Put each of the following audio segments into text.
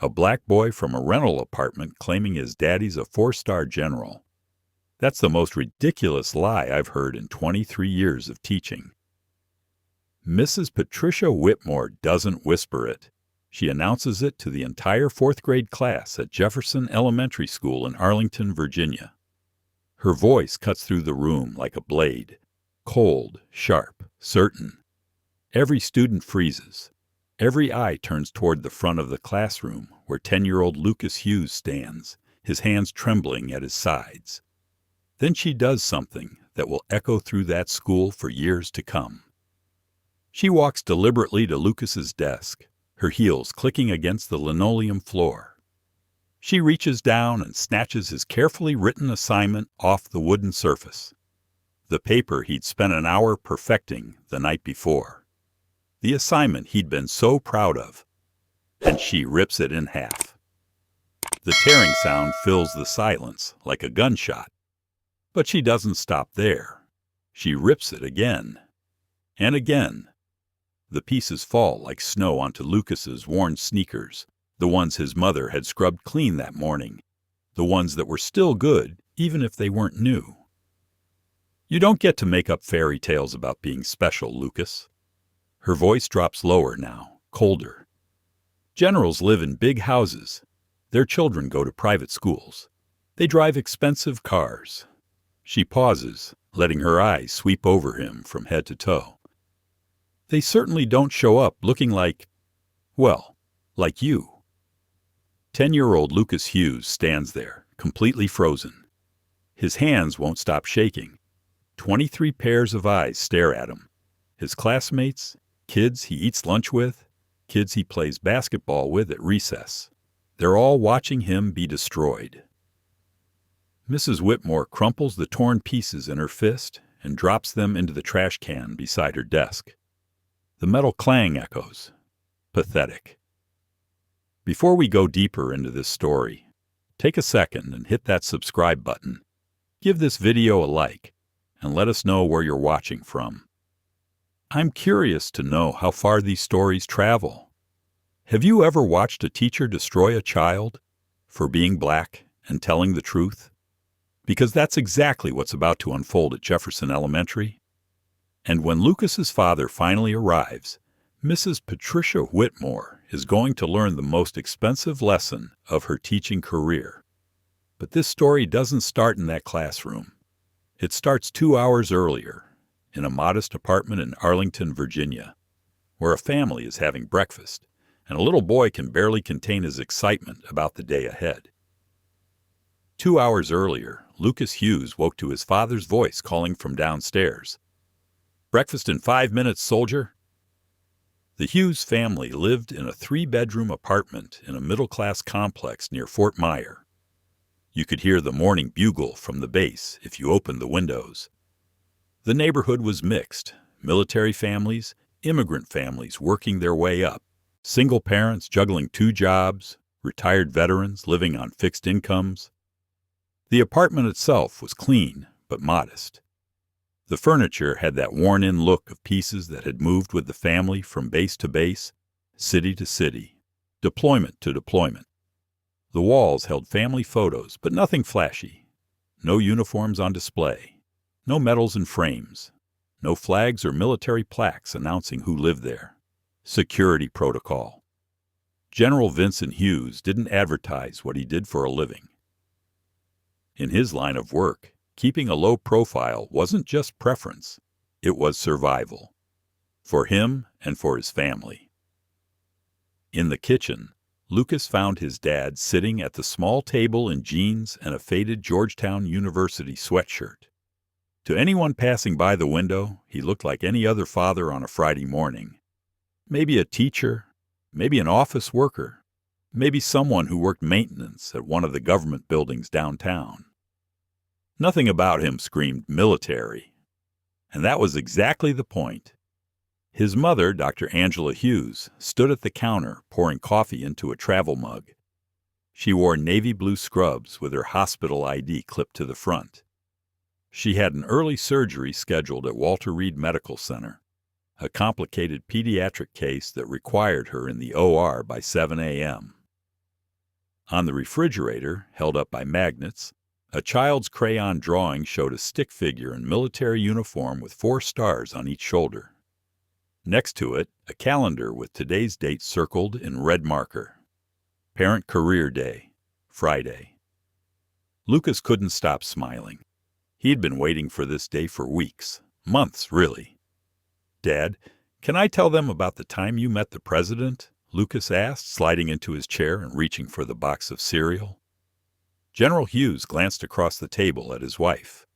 A black boy from a rental apartment claiming his daddy's a 4-star general. That's the most ridiculous lie I've heard in 23 years of teaching. Mrs. Patricia Whitmore doesn't whisper it. She announces it to the entire 4th grade class at Jefferson Elementary School in Arlington, Virginia. Her voice cuts through the room like a blade, cold, sharp, certain. Every student freezes. Every eye turns toward the front of the classroom where 10-year-old Lucas Hughes stands, his hands trembling at his sides. Then she does something that will echo through that school for years to come. She walks deliberately to Lucas's desk, her heels clicking against the linoleum floor. She reaches down and snatches his carefully written assignment off the wooden surface, the paper he'd spent an hour perfecting the night before, the assignment he'd been so proud of, and she rips it in half. The tearing sound fills the silence like a gunshot. But she doesn't stop there. She rips it again and again. The pieces fall like snow onto Lucas's worn sneakers, the ones his mother had scrubbed clean that morning, the ones that were still good even if they weren't new. You don't get to make up fairy tales about being special, Lucas. Her voice drops lower now, colder. Generals live in big houses. Their children go to private schools. They drive expensive cars. She pauses, letting her eyes sweep over him from head to toe. They certainly don't show up looking like you. 10-year-old Lucas Hughes stands there, completely frozen. His hands won't stop shaking. 23 pairs of eyes stare at him. His classmates, kids he eats lunch with, kids he plays basketball with at recess. They're all watching him be destroyed. Mrs. Whitmore crumples the torn pieces in her fist and drops them into the trash can beside her desk. The metal clang echoes. Pathetic. Before we go deeper into this story, take a second and hit that subscribe button. Give this video a like and let us know where you're watching from. I'm curious to know how far these stories travel. Have you ever watched a teacher destroy a child for being black and telling the truth? Because that's exactly what's about to unfold at Jefferson Elementary. And when Lucas's father finally arrives, Mrs. Patricia Whitmore is going to learn the most expensive lesson of her teaching career. But this story doesn't start in that classroom. It starts 2 hours earlier, in a modest apartment in Arlington, Virginia, where a family is having breakfast, and a little boy can barely contain his excitement about the day ahead. 2 hours earlier, Lucas Hughes woke to his father's voice calling from downstairs. "Breakfast in 5 minutes, soldier." The Hughes family lived in a 3-bedroom apartment in a middle-class complex near Fort Myer. You could hear the morning bugle from the base if you opened the windows. The neighborhood was mixed: military families, immigrant families working their way up, single parents juggling 2 jobs, retired veterans living on fixed incomes. The apartment itself was clean but modest. The furniture had that worn-in look of pieces that had moved with the family from base to base, city to city, deployment to deployment. The walls held family photos, but nothing flashy. No uniforms on display. No medals in frames. No flags or military plaques announcing who lived there. Security protocol. General Vincent Hughes didn't advertise what he did for a living. In his line of work, keeping a low profile wasn't just preference, it was survival. For him and for his family. In the kitchen, Lucas found his dad sitting at the small table in jeans and a faded Georgetown University sweatshirt. To anyone passing by the window, he looked like any other father on a Friday morning. Maybe a teacher, maybe an office worker, maybe someone who worked maintenance at one of the government buildings downtown. Nothing about him screamed military. And that was exactly the point. His mother, Dr. Angela Hughes, stood at the counter pouring coffee into a travel mug. She wore navy blue scrubs with her hospital ID clipped to the front. She had an early surgery scheduled at Walter Reed Medical Center, a complicated pediatric case that required her in the OR by 7 a.m. On the refrigerator, held up by magnets, a child's crayon drawing showed a stick figure in military uniform with 4 stars on each shoulder. Next to it, a calendar with today's date circled in red marker. Parent Career Day, Friday. Lucas couldn't stop smiling. He'd been waiting for this day for weeks, months, really. "Dad, can I tell them about the time you met the president?" Lucas asked, sliding into his chair and reaching for the box of cereal. General Hughes glanced across the table at his wife.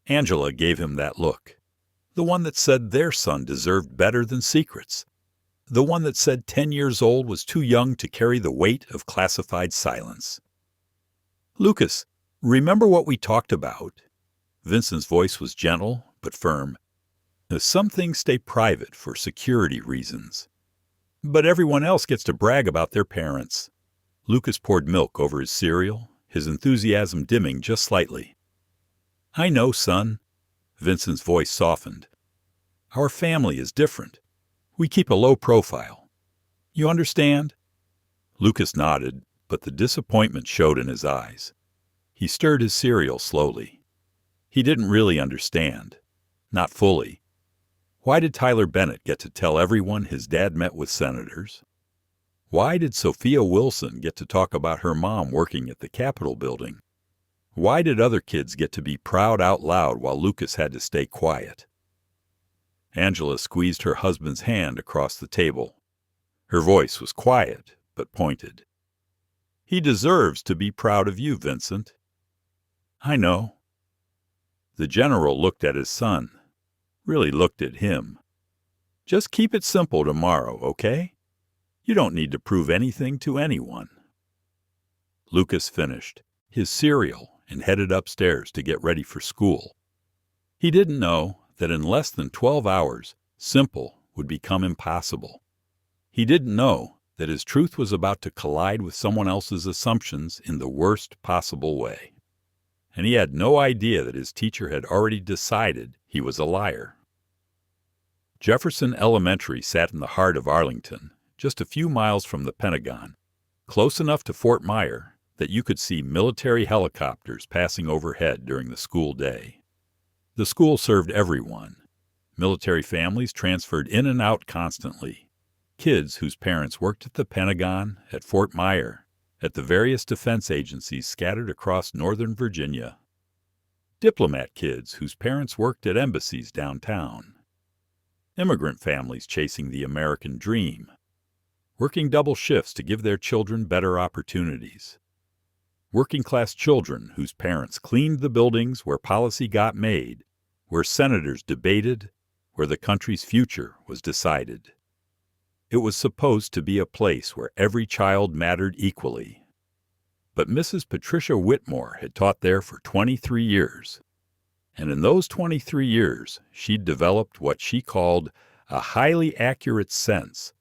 Angela gave him that look. The one that said their son deserved better than secrets. The one that said 10 years old was too young to carry the weight of classified silence. "Lucas, remember what we talked about?" Vincent's voice was gentle but firm. "Some things stay private for security reasons. But everyone else gets to brag about their parents." Lucas poured milk over his cereal, his enthusiasm dimming just slightly. "I know, son." Vincent's voice softened. "Our family is different. We keep a low profile. You understand?" Lucas nodded, but the disappointment showed in his eyes. He stirred his cereal slowly. He didn't really understand. Not fully. Why did Tyler Bennett get to tell everyone his dad met with senators? Why did Sophia Wilson get to talk about her mom working at the Capitol building? Why did other kids get to be proud out loud while Lucas had to stay quiet? Angela squeezed her husband's hand across the table. Her voice was quiet, but pointed. "He deserves to be proud of you, Vincent." "I know." The general looked at his son, really looked at him. "Just keep it simple tomorrow, okay? You don't need to prove anything to anyone." Lucas finished his cereal and headed upstairs to get ready for school. He didn't know that in less than 12 hours, simple would become impossible. He didn't know that his truth was about to collide with someone else's assumptions in the worst possible way. And he had no idea that his teacher had already decided he was a liar. Jefferson Elementary sat in the heart of Arlington, just a few miles from the Pentagon, close enough to Fort Myer that you could see military helicopters passing overhead during the school day. The school served everyone. Military families transferred in and out constantly. Kids whose parents worked at the Pentagon, at Fort Myer, at the various defense agencies scattered across Northern Virginia. Diplomat kids whose parents worked at embassies downtown. Immigrant families chasing the American dream, working double shifts to give their children better opportunities. Working-class children whose parents cleaned the buildings where policy got made, where senators debated, where the country's future was decided. It was supposed to be a place where every child mattered equally. But Mrs. Patricia Whitmore had taught there for 23 years. And in those 23 years, she'd developed what she called a highly accurate sense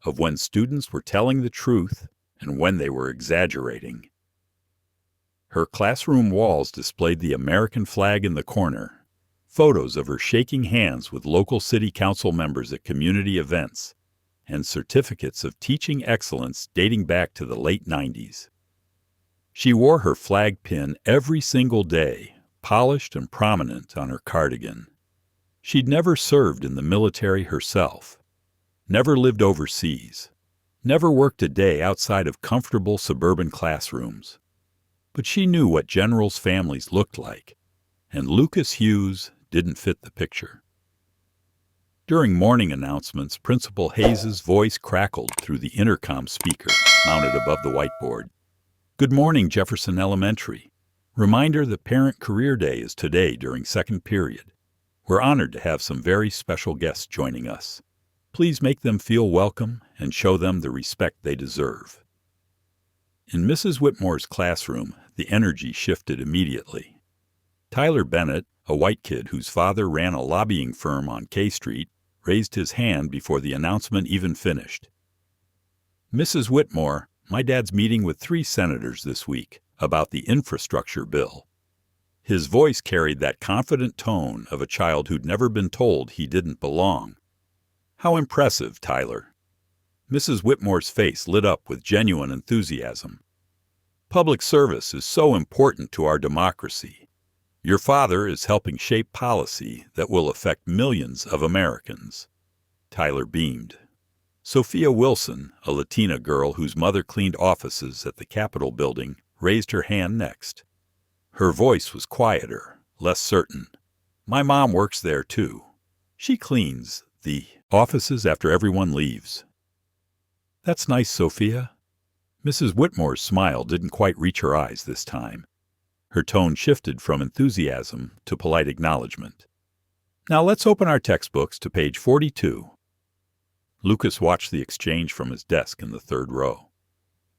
of when students were telling the truth and when they were exaggerating. Her classroom walls displayed the American flag in the corner, photos of her shaking hands with local city council members at community events, and certificates of teaching excellence dating back to the late 90s. She wore her flag pin every single day, polished and prominent on her cardigan. She'd never served in the military herself, never lived overseas, never worked a day outside of comfortable suburban classrooms. But she knew what generals' families looked like, and Lucas Hughes didn't fit the picture. During morning announcements, Principal Hayes's voice crackled through the intercom speaker mounted above the whiteboard. "Good morning, Jefferson Elementary. Reminder that Parent Career Day is today during second period. We're honored to have some very special guests joining us. Please make them feel welcome and show them the respect they deserve." In Mrs. Whitmore's classroom, the energy shifted immediately. Tyler Bennett, a white kid whose father ran a lobbying firm on K Street, raised his hand before the announcement even finished. "Mrs. Whitmore, my dad's meeting with 3 senators this week about the infrastructure bill." His voice carried that confident tone of a child who'd never been told he didn't belong. "How impressive, Tyler." Mrs. Whitmore's face lit up with genuine enthusiasm. Public service is so important to our democracy. Your father is helping shape policy that will affect millions of Americans." Tyler beamed. Sophia Wilson, a Latina girl whose mother cleaned offices at the Capitol building, raised her hand next. Her voice was quieter, less certain. "My mom works there, too. She cleans the offices after everyone leaves." "That's nice, Sophia." Mrs. Whitmore's smile didn't quite reach her eyes this time. Her tone shifted from enthusiasm to polite acknowledgement. "Now let's open our textbooks to page 42. Lucas watched the exchange from his desk in the third row.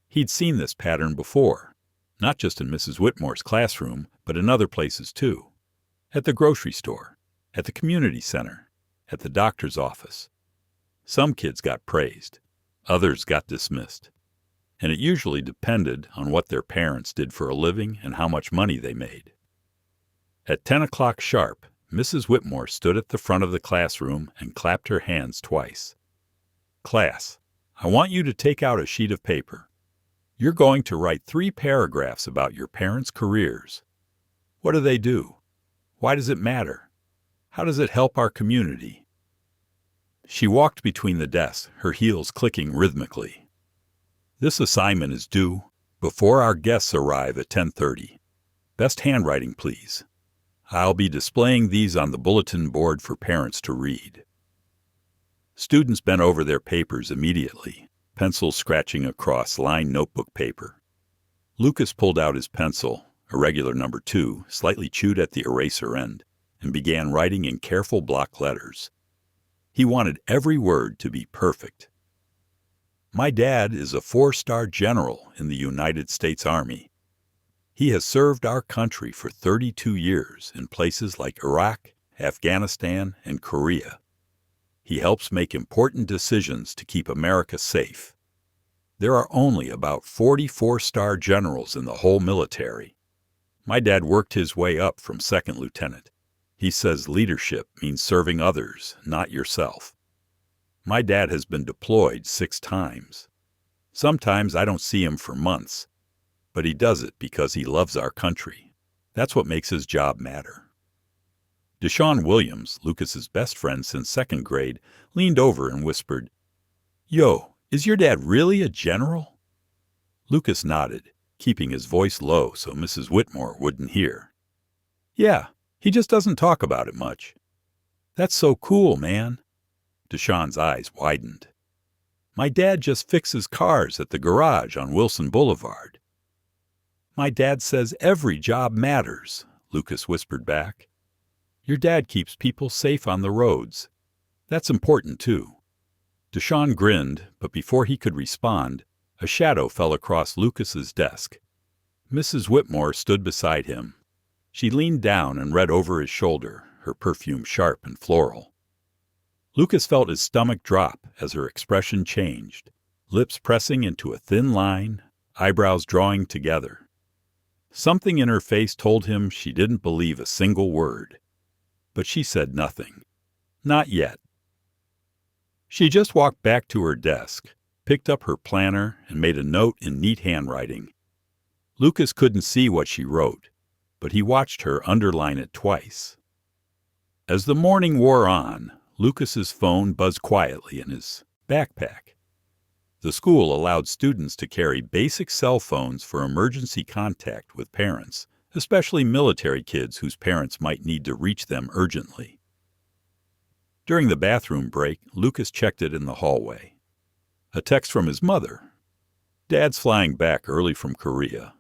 He'd seen this pattern before, not just in Mrs. Whitmore's classroom, but in other places too. At the grocery store, at the community center, at the doctor's office. Some kids got praised, others got dismissed. And it usually depended on what their parents did for a living and how much money they made. At 10 o'clock sharp, Mrs. Whitmore stood at the front of the classroom and clapped her hands twice. "Class, I want you to take out a sheet of paper. You're going to write 3 paragraphs about your parents' careers. What do they do? Why does it matter? How does it help our community?" She walked between the desks, her heels clicking rhythmically. "This assignment is due before our guests arrive at 10:30. Best handwriting, please. I'll be displaying these on the bulletin board for parents to read." Students bent over their papers immediately, pencils scratching across lined notebook paper. Lucas pulled out his pencil, a regular number 2, slightly chewed at the eraser end, and began writing in careful block letters. He wanted every word to be perfect. "My dad is a 4-star general in the United States Army. He has served our country for 32 years in places like Iraq, Afghanistan, and Korea. He helps make important decisions to keep America safe. There are only about 40 4-star generals in the whole military. My dad worked his way up from second lieutenant. He says leadership means serving others, not yourself. My dad has been deployed 6 times. Sometimes I don't see him for months, but he does it because he loves our country. That's what makes his job matter." Deshaun Williams, Lucas's best friend since 2nd grade, leaned over and whispered, "Yo, is your dad really a general?" Lucas nodded, keeping his voice low so Mrs. Whitmore wouldn't hear. "Yeah, he just doesn't talk about it much." "That's so cool, man." Deshaun's eyes widened. "My dad just fixes cars at the garage on Wilson Boulevard." "My dad says every job matters," Lucas whispered back. "Your dad keeps people safe on the roads. That's important, too." Deshaun grinned, but before he could respond, a shadow fell across Lucas's desk. Mrs. Whitmore stood beside him. She leaned down and read over his shoulder, her perfume sharp and floral. Lucas felt his stomach drop as her expression changed, lips pressing into a thin line, eyebrows drawing together. Something in her face told him she didn't believe a single word. But she said nothing. Not yet. She just walked back to her desk, picked up her planner, and made a note in neat handwriting. Lucas couldn't see what she wrote, but he watched her underline it twice. As the morning wore on, Lucas's phone buzzed quietly in his backpack. The school allowed students to carry basic cell phones for emergency contact with parents, especially military kids whose parents might need to reach them urgently. During the bathroom break, Lucas checked it in the hallway. A text from his mother. "Dad's flying back early from Korea.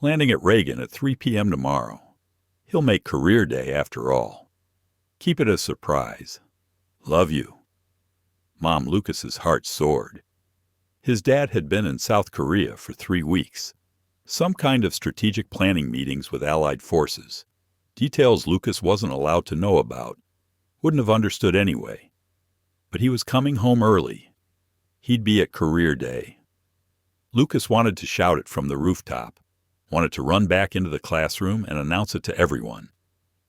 Landing at Reagan at 3 p.m. tomorrow. He'll make career day after all. Keep it a surprise. Love you." Mom Lucas's heart soared. His dad had been in South Korea for 3 weeks. Some kind of strategic planning meetings with Allied forces. Details Lucas wasn't allowed to know about. Wouldn't have understood anyway. But he was coming home early. He'd be at career day. Lucas wanted to shout it from the rooftop. Wanted to run back into the classroom and announce it to everyone.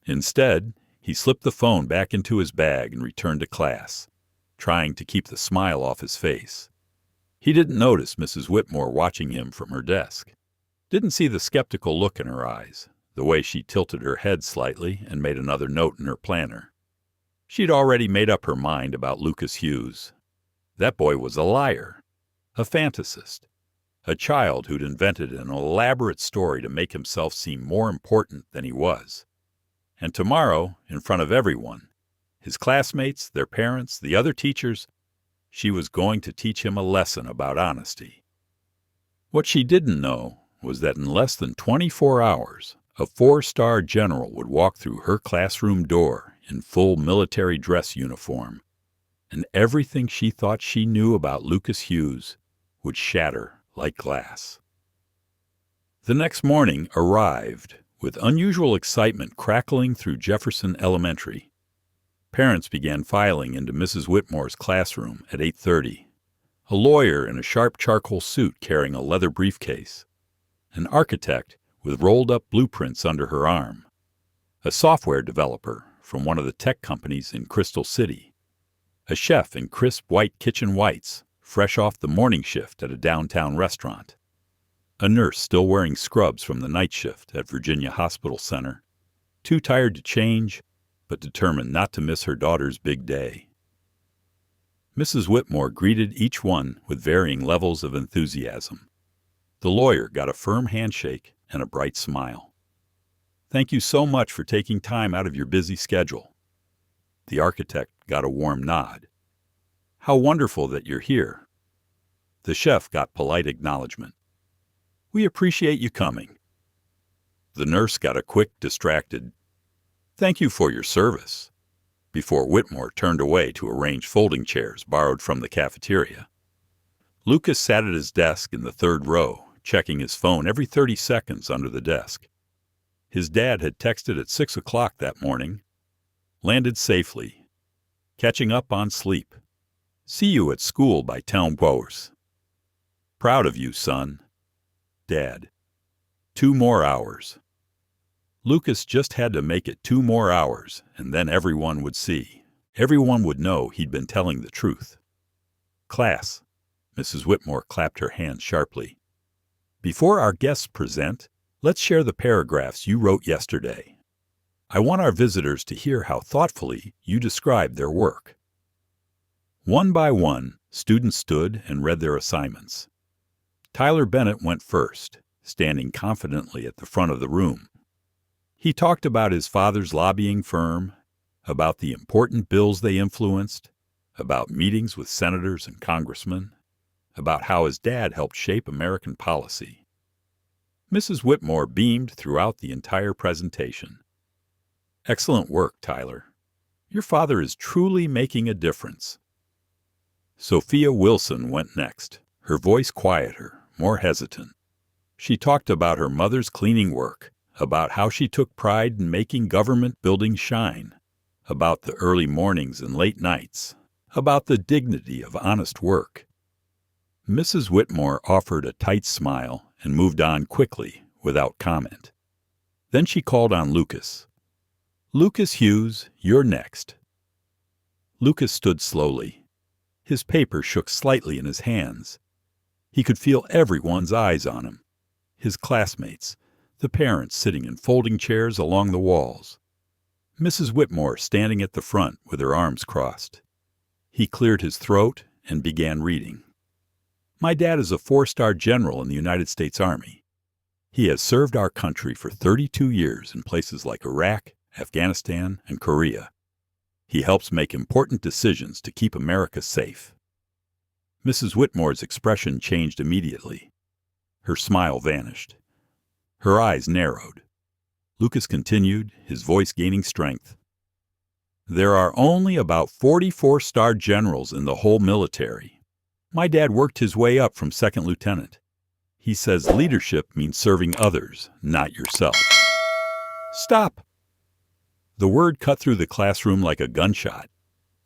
Instead, he slipped the phone back into his bag and returned to class, trying to keep the smile off his face. He didn't notice Mrs. Whitmore watching him from her desk. Didn't see the skeptical look in her eyes, the way she tilted her head slightly and made another note in her planner. She'd already made up her mind about Lucas Hughes. That boy was a liar, a fantasist, a child who'd invented an elaborate story to make himself seem more important than he was. And tomorrow, in front of everyone, his classmates, their parents, the other teachers, she was going to teach him a lesson about honesty. What she didn't know was that in less than 24 hours, a 4-star general would walk through her classroom door in full military dress uniform, and everything she thought she knew about Lucas Hughes would shatter like glass. The next morning arrived with unusual excitement crackling through Jefferson Elementary. Parents began filing into Mrs. Whitmore's classroom at 8:30. A lawyer in a sharp charcoal suit carrying a leather briefcase. An architect with rolled-up blueprints under her arm. A software developer from one of the tech companies in Crystal City. A chef in crisp white kitchen whites, fresh off the morning shift at a downtown restaurant. A nurse still wearing scrubs from the night shift at Virginia Hospital Center, too tired to change, but determined not to miss her daughter's big day. Mrs. Whitmore greeted each one with varying levels of enthusiasm. The lawyer got a firm handshake and a bright smile. "Thank you so much for taking time out of your busy schedule." The architect got a warm nod. "How wonderful that you're here." The chef got polite acknowledgement. "We appreciate you coming." The nurse got a quick, distracted, "Thank you for your service," before Whitmore turned away to arrange folding chairs borrowed from the cafeteria. Lucas sat at his desk in the third row, checking his phone every 30 seconds under the desk. His dad had texted at 6 o'clock that morning. "Landed safely. Catching up on sleep. See you at school by 10 hours. Proud of you, son. Dad. 2 more hours." Lucas just had to make it 2 more hours, and then everyone would see. Everyone would know he'd been telling the truth. "Class," Mrs. Whitmore clapped her hands sharply. "Before our guests present, let's share the paragraphs you wrote yesterday. I want our visitors to hear how thoughtfully you described their work." One by one, students stood and read their assignments. Tyler Bennett went first, standing confidently at the front of the room. He talked about his father's lobbying firm, about the important bills they influenced, about meetings with senators and congressmen, about how his dad helped shape American policy. Mrs. Whitmore beamed throughout the entire presentation. "Excellent work, Tyler. Your father is truly making a difference." Sophia Wilson went next, her voice quieter, more hesitant. She talked about her mother's cleaning work, about how she took pride in making government buildings shine, about the early mornings and late nights, about the dignity of honest work. Mrs. Whitmore offered a tight smile and moved on quickly, without comment. Then she called on Lucas. "Lucas Hughes, you're next." Lucas stood slowly. His paper shook slightly in his hands. He could feel everyone's eyes on him. His classmates, the parents sitting in folding chairs along the walls. Mrs. Whitmore standing at the front with her arms crossed. He cleared his throat and began reading. "My dad is a 4-star general in the United States Army. He has served our country for 32 years in places like Iraq, Afghanistan, and Korea. He helps make important decisions to keep America safe." Mrs. Whitmore's expression changed immediately. Her smile vanished. Her eyes narrowed. Lucas continued, his voice gaining strength. "There are only about 44-star generals in the whole military. My dad worked his way up from second lieutenant. He says leadership means serving others, not yourself." "Stop!" The word cut through the classroom like a gunshot.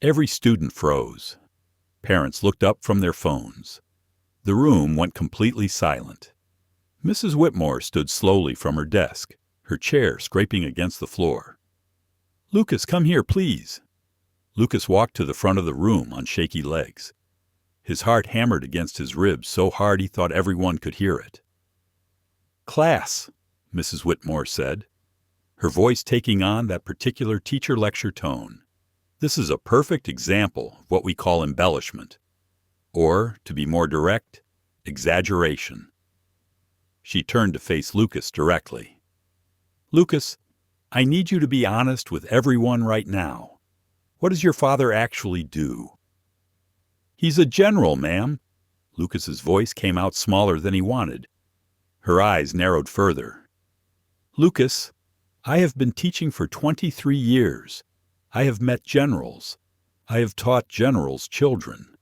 Every student froze. Parents looked up from their phones. The room went completely silent. Mrs. Whitmore stood slowly from her desk, her chair scraping against the floor. "Lucas, come here, please." Lucas walked to the front of the room on shaky legs. His heart hammered against his ribs so hard he thought everyone could hear it. Class, Mrs. Whitmore said, her voice taking on that particular teacher lecture tone. This is a perfect example of what we call embellishment, or, to be more direct, exaggeration. She turned to face Lucas directly. Lucas, I need you to be honest with everyone right now. What does your father actually do? He's a general, ma'am. Lucas's voice came out smaller than he wanted. Her eyes narrowed further. Lucas, I have been teaching for 23 years. I have met generals. I have taught generals' children.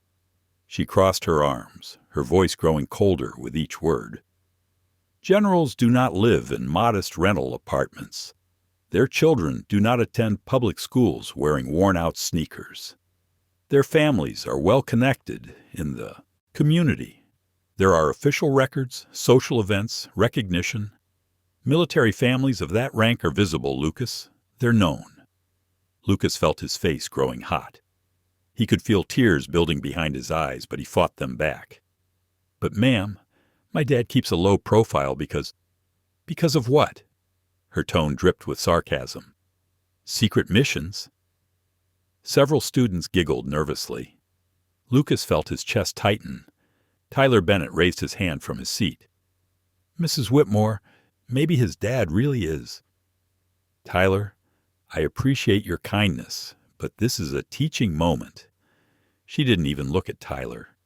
She crossed her arms, her voice growing colder with each word. Generals do not live in modest rental apartments. Their children do not attend public schools wearing worn-out sneakers. Their families are well connected in the community. There are official records, social events, recognition. Military families of that rank are visible, Lucas. They're known. Lucas felt his face growing hot. He could feel tears building behind his eyes, but he fought them back. But ma'am, my dad keeps a low profile because of what? Her tone dripped with sarcasm. Secret missions? Several students giggled nervously. Lucas felt his chest tighten. Tyler Bennett raised his hand from his seat. Mrs. Whitmore, maybe his dad really is. Tyler, I appreciate your kindness, but this is a teaching moment. She didn't even look at Tyler.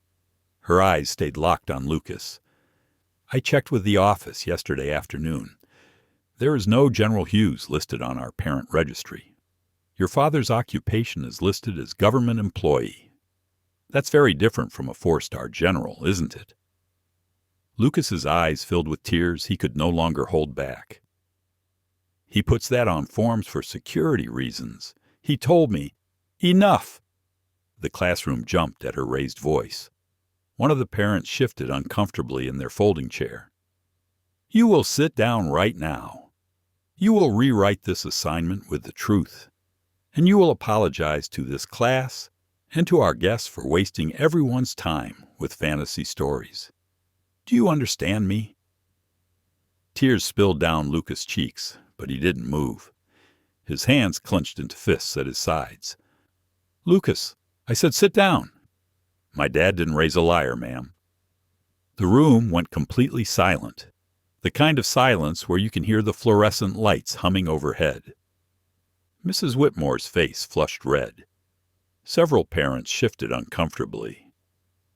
Her eyes stayed locked on Lucas. I checked with the office yesterday afternoon. There is no General Hughes listed on our parent registry. Your father's occupation is listed as government employee. That's very different from a 4-star general, isn't it? Lucas's eyes filled with tears he could no longer hold back. He puts that on forms for security reasons. He told me, enough! The classroom jumped at her raised voice. One of the parents shifted uncomfortably in their folding chair. You will sit down right now. You will rewrite this assignment with the truth, and you will apologize to this class and to our guests for wasting everyone's time with fantasy stories. Do you understand me? Tears spilled down Lucas' cheeks, but he didn't move. His hands clenched into fists at his sides. Lucas, I said sit down. My dad didn't raise a liar, ma'am. The room went completely silent, the kind of silence where you can hear the fluorescent lights humming overhead. Mrs. Whitmore's face flushed red. Several parents shifted uncomfortably.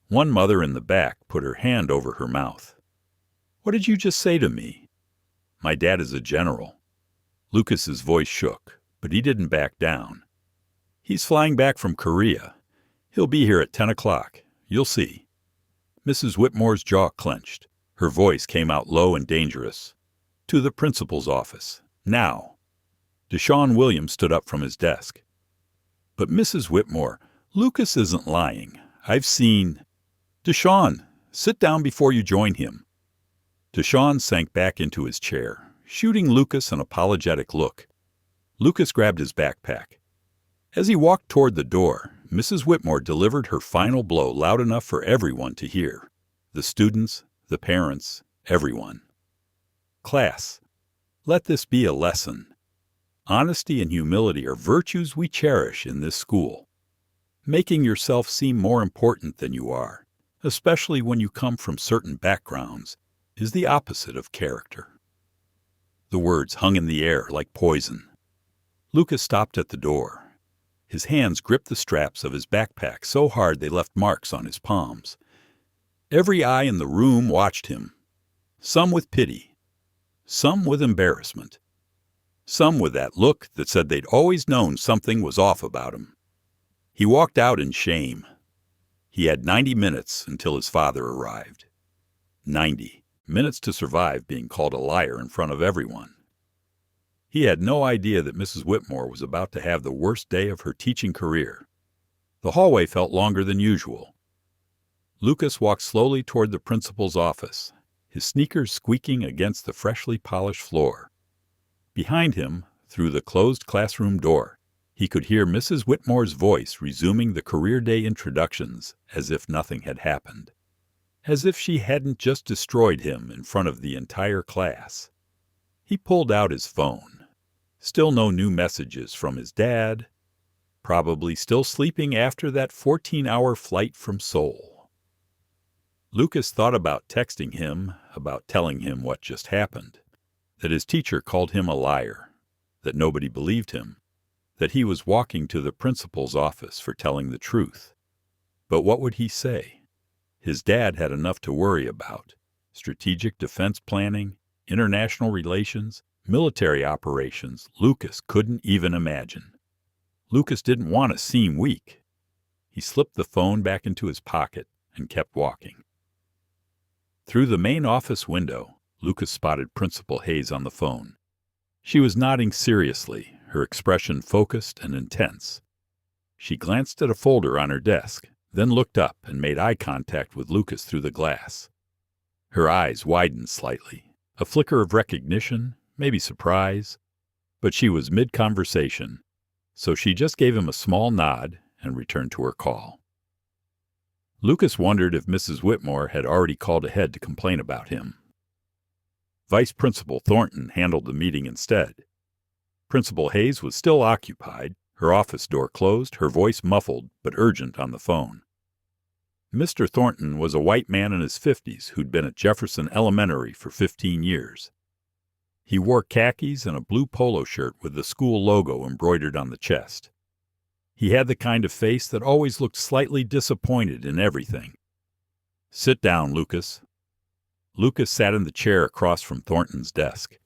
One mother in the back put her hand over her mouth. What did you just say to me? My dad is a general. Lucas's voice shook, but he didn't back down. He's flying back from Korea. He'll be here at 10 o'clock. You'll see. Mrs. Whitmore's jaw clenched. Her voice came out low and dangerous. To the principal's office. Now. Deshaun Williams stood up from his desk. But Mrs. Whitmore, Lucas isn't lying. I've seen... Deshaun, sit down before you join him. Deshaun sank back into his chair, shooting Lucas an apologetic look. Lucas grabbed his backpack. As he walked toward the door, Mrs. Whitmore delivered her final blow loud enough for everyone to hear. The students, the parents, everyone. Class, let this be a lesson. Honesty and humility are virtues we cherish in this school. Making yourself seem more important than you are, especially when you come from certain backgrounds, is the opposite of character. The words hung in the air like poison. Lucas stopped at the door. His hands gripped the straps of his backpack so hard they left marks on his palms. Every eye in the room watched him, some with pity, some with embarrassment, some with that look that said they'd always known something was off about him. He walked out in shame. He had 90 minutes until his father arrived. 90 minutes to survive being called a liar in front of everyone. He had no idea that Mrs. Whitmore was about to have the worst day of her teaching career. The hallway felt longer than usual. Lucas walked slowly toward the principal's office, his sneakers squeaking against the freshly polished floor. Behind him, through the closed classroom door, he could hear Mrs. Whitmore's voice resuming the career day introductions as if nothing had happened. as if she hadn't just destroyed him in front of the entire class. He pulled out his phone. Still no new messages from his dad. Probably still sleeping after that 14-hour flight from Seoul. Lucas thought about texting him, about telling him what just happened, that his teacher called him a liar, that nobody believed him, that he was walking to the principal's office for telling the truth. But what would he say? His dad had enough to worry about: strategic defense planning, international relations, military operations Lucas couldn't even imagine. Lucas didn't want to seem weak. He slipped the phone back into his pocket and kept walking. Through the main office window, Lucas spotted Principal Hayes on the phone. She was nodding seriously, her expression focused and intense. She glanced at a folder on her desk, then looked up and made eye contact with Lucas through the glass. Her eyes widened slightly, a flicker of recognition, maybe surprise, but she was mid-conversation, so she just gave him a small nod and returned to her call. Lucas wondered if Mrs. Whitmore had already called ahead to complain about him. Vice Principal Thornton handled the meeting instead. Principal Hayes was still occupied, her office door closed, her voice muffled but urgent on the phone. Mr. Thornton was a white man in his 50s who'd been at Jefferson Elementary for 15 years. He wore khakis and a blue polo shirt with the school logo embroidered on the chest. He had the kind of face that always looked slightly disappointed in everything. "Sit down, Lucas." Lucas sat in the chair across from Thornton's desk.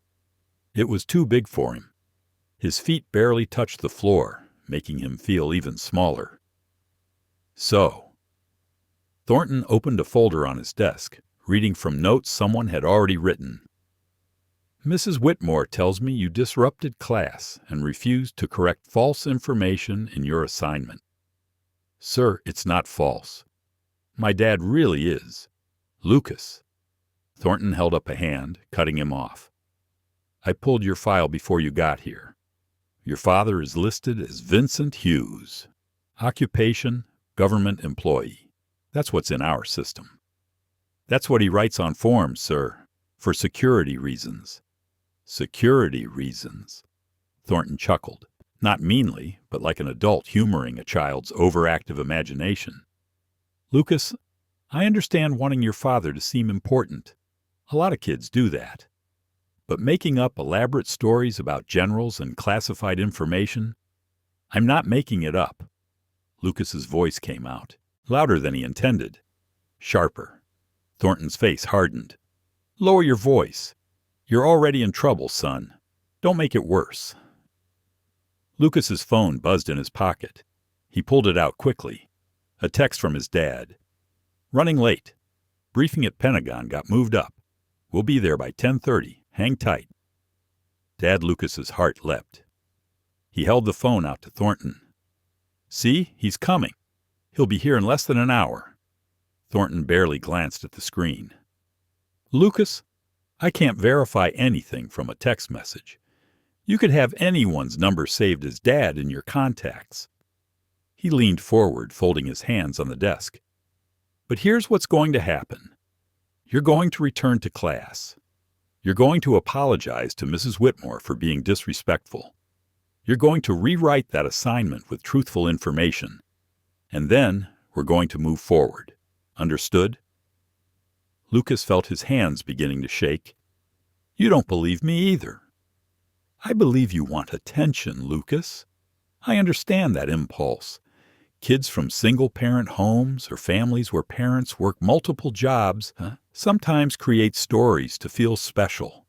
It was too big for him. His feet barely touched the floor, making him feel even smaller. So, Thornton opened a folder on his desk, reading from notes someone had already written. "Mrs. Whitmore tells me you disrupted class and refused to correct false information in your assignment. Sir, it's not false. My dad really is. Lucas." Thornton held up a hand, cutting him off. "I pulled your file before you got here. Your father is listed as Vincent Hughes. Occupation, government employee. That's what's in our system. That's what he writes on forms, sir, for security reasons." "Security reasons." Thornton chuckled, not meanly, but like an adult humoring a child's overactive imagination. "Lucas, I understand wanting your father to seem important. A lot of kids do that. But making up elaborate stories about generals and classified information, I'm not making it up." Lucas's voice came out, louder than he intended, sharper. Thornton's face hardened. "Lower your voice. You're already in trouble, son. Don't make it worse." Lucas's phone buzzed in his pocket. He pulled it out quickly. A text from his dad. "Running late. Briefing at Pentagon got moved up. We'll be there by 10:30. Hang tight." Dad Lucas's heart leapt. He held the phone out to Thornton. "See, he's coming. He'll be here in less than an hour." Thornton barely glanced at the screen. "Lucas, I can't verify anything from a text message. You could have anyone's number saved as Dad in your contacts." He leaned forward, folding his hands on the desk. "But here's what's going to happen. You're going to return to class. You're going to apologize to Mrs. Whitmore for being disrespectful. You're going to rewrite that assignment with truthful information. And then we're going to move forward. Understood?" Lucas felt his hands beginning to shake. "You don't believe me either." "I believe you want attention, Lucas. I understand that impulse. Kids from single-parent homes or families where parents work multiple jobs sometimes create stories to feel special.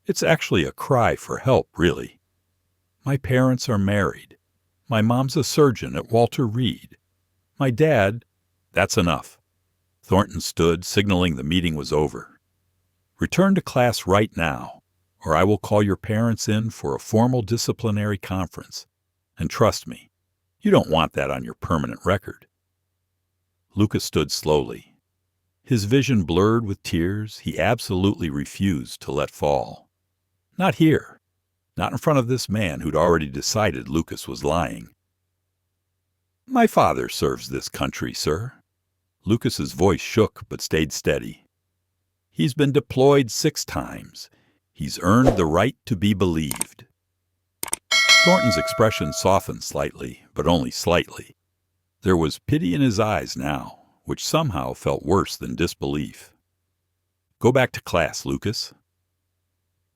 It's actually a cry for help, really. My parents are married. My mom's a surgeon at Walter Reed. My dad—" "That's enough." Thornton stood, signaling the meeting was over. "Return to class right now, or I will call your parents in for a formal disciplinary conference. And trust me, you don't want that on your permanent record." Lucas stood slowly. His vision blurred with tears he absolutely refused to let fall. Not here. Not in front of this man who'd already decided Lucas was lying. "My father serves this country, sir. Lucas's voice shook but stayed steady. He's been deployed 6 times. He's earned the right to be believed. Thornton's expression softened slightly, but only slightly. There was pity in his eyes now, which somehow felt worse than disbelief. Go back to class, Lucas.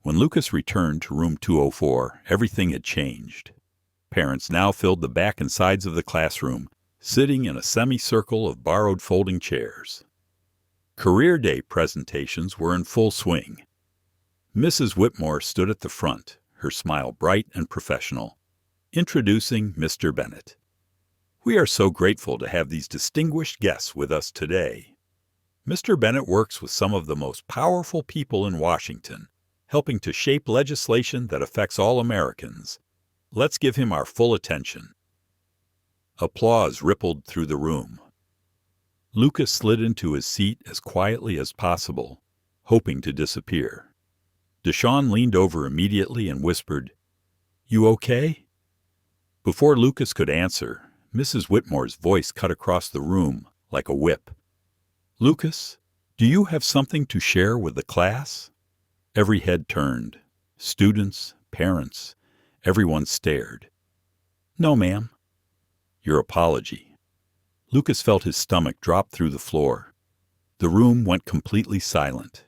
When Lucas returned to room 204, everything had changed. Parents now filled the back and sides of the classroom, sitting in a semicircle of borrowed folding chairs. Career Day presentations were in full swing. Mrs. Whitmore stood at the front, her smile bright and professional, introducing Mr. Bennett. We are so grateful to have these distinguished guests with us today. Mr. Bennett works with some of the most powerful people in Washington, helping to shape legislation that affects all Americans. Let's give him our full attention. Applause rippled through the room. Lucas slid into his seat as quietly as possible, hoping to disappear. Deshawn leaned over immediately and whispered, "You okay?" Before Lucas could answer, Mrs. Whitmore's voice cut across the room like a whip. "Lucas, do you have something to share with the class?" Every head turned. Students, parents, everyone stared. "No, ma'am." "Your apology." Lucas felt his stomach drop through the floor. The room went completely silent.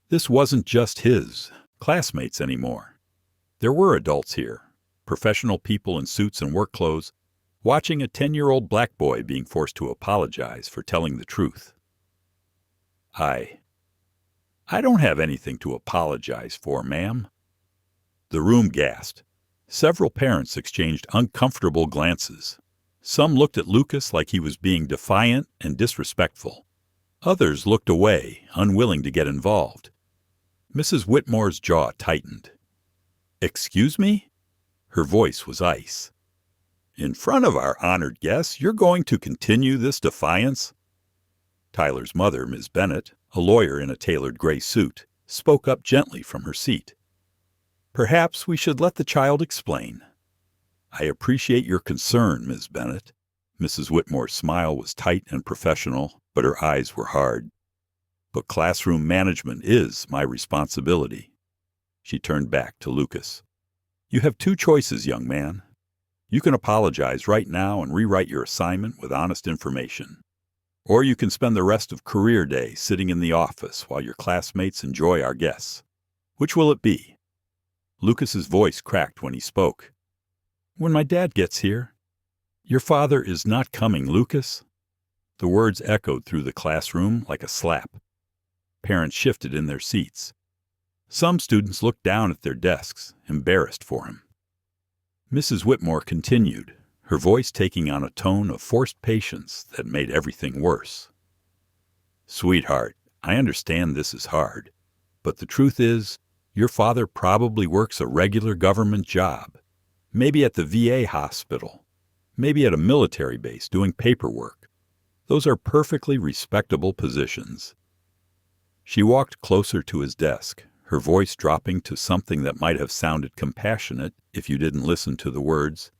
This wasn't just his classmates anymore. There were adults here, professional people in suits and work clothes, watching a 10-year-old black boy being forced to apologize for telling the truth. I don't have anything to apologize for, ma'am." The room gasped. Several parents exchanged uncomfortable glances. Some looked at Lucas like he was being defiant and disrespectful. Others looked away, unwilling to get involved. Mrs. Whitmore's jaw tightened. "Excuse me?" Her voice was ice. "In front of our honored guests, you're going to continue this defiance?" Tyler's mother, Ms. Bennett, a lawyer in a tailored gray suit, spoke up gently from her seat. "Perhaps we should let the child explain." "I appreciate your concern, Ms. Bennett." Mrs. Whitmore's smile was tight and professional, but her eyes were hard. "But classroom management is my responsibility." She turned back to Lucas. "You have 2 choices, young man. You can apologize right now and rewrite your assignment with honest information. Or you can spend the rest of Career Day sitting in the office while your classmates enjoy our guests. Which will it be?" Lucas's voice cracked when he spoke. "When my dad gets here." "Your father is not coming, Lucas." The words echoed through the classroom like a slap. Parents shifted in their seats. Some students looked down at their desks, embarrassed for him. Mrs. Whitmore continued, her voice taking on a tone of forced patience that made everything worse. "Sweetheart, I understand this is hard, but the truth is, your father probably works a regular government job, maybe at the VA hospital, maybe at a military base doing paperwork. Those are perfectly respectable positions." She walked closer to his desk, her voice dropping to something that might have sounded compassionate if you didn't listen to the words.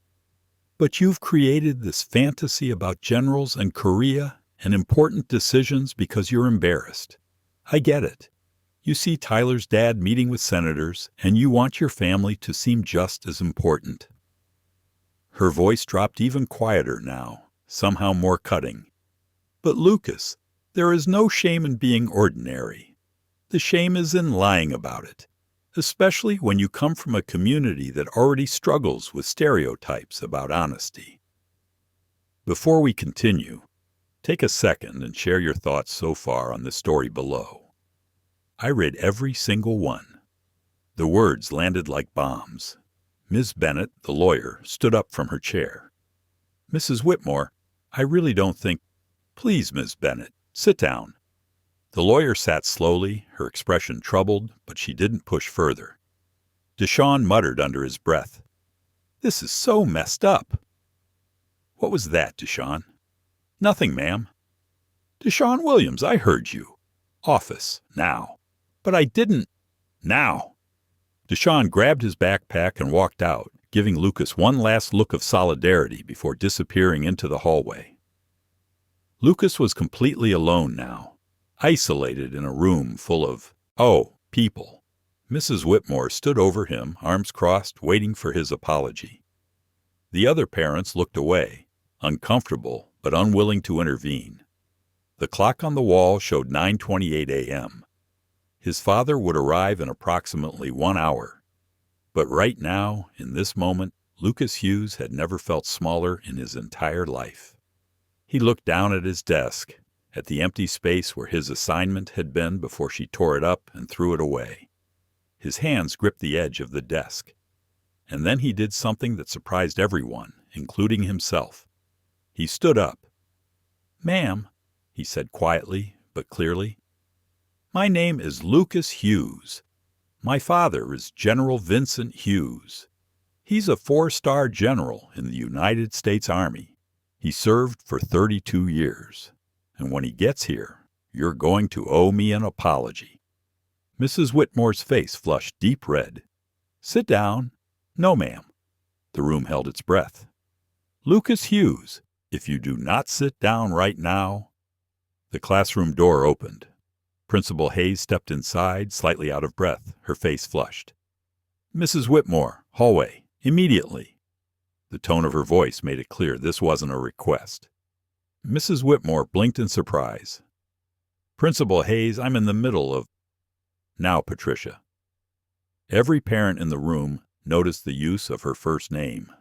"But you've created this fantasy about generals and Korea and important decisions because you're embarrassed. I get it. You see Tyler's dad meeting with senators, and you want your family to seem just as important." Her voice dropped even quieter now, somehow more cutting. "But Lucas, there is no shame in being ordinary. The shame is in lying about it, especially when you come from a community that already struggles with stereotypes about honesty." Before we continue, take a second and share your thoughts so far on the story below. I read every single one. The words landed like bombs. Ms. Bennett, the lawyer, stood up from her chair. "Mrs. Whitmore, I really don't think—" "Please, Ms. Bennett, sit down." The lawyer sat slowly, her expression troubled, but she didn't push further. Deshawn muttered under his breath, "This is so messed up." "What was that, Deshawn?" "Nothing, ma'am." "Deshawn Williams, I heard you. Office, now." "But I didn't—" "Now." Deshawn grabbed his backpack and walked out, giving Lucas one last look of solidarity before disappearing into the hallway. Lucas was completely alone now, isolated in a room full of, people. Mrs. Whitmore stood over him, arms crossed, waiting for his apology. The other parents looked away, uncomfortable but unwilling to intervene. The clock on the wall showed 9:28 a.m. His father would arrive in approximately 1 hour. But right now, in this moment, Lucas Hughes had never felt smaller in his entire life. He looked down at his desk, at the empty space where his assignment had been before she tore it up and threw it away. His hands gripped the edge of the desk. And then he did something that surprised everyone, including himself. He stood up. "Ma'am," he said quietly but clearly, "my name is Lucas Hughes. My father is General Vincent Hughes. He's a 4-star general in the United States Army. He served for 32 years. And when he gets here, you're going to owe me an apology." Mrs. Whitmore's face flushed deep red. "Sit down." "No, ma'am." The room held its breath. "Lucas Hughes, if you do not sit down right now—" The classroom door opened. Principal Hayes stepped inside, slightly out of breath, her face flushed. "Mrs. Whitmore, hallway, immediately." The tone of her voice made it clear this wasn't a request. Mrs. Whitmore blinked in surprise. "Principal Hayes, I'm in the middle of—" "Now, Patricia." Every parent in the room noticed the use of her first name.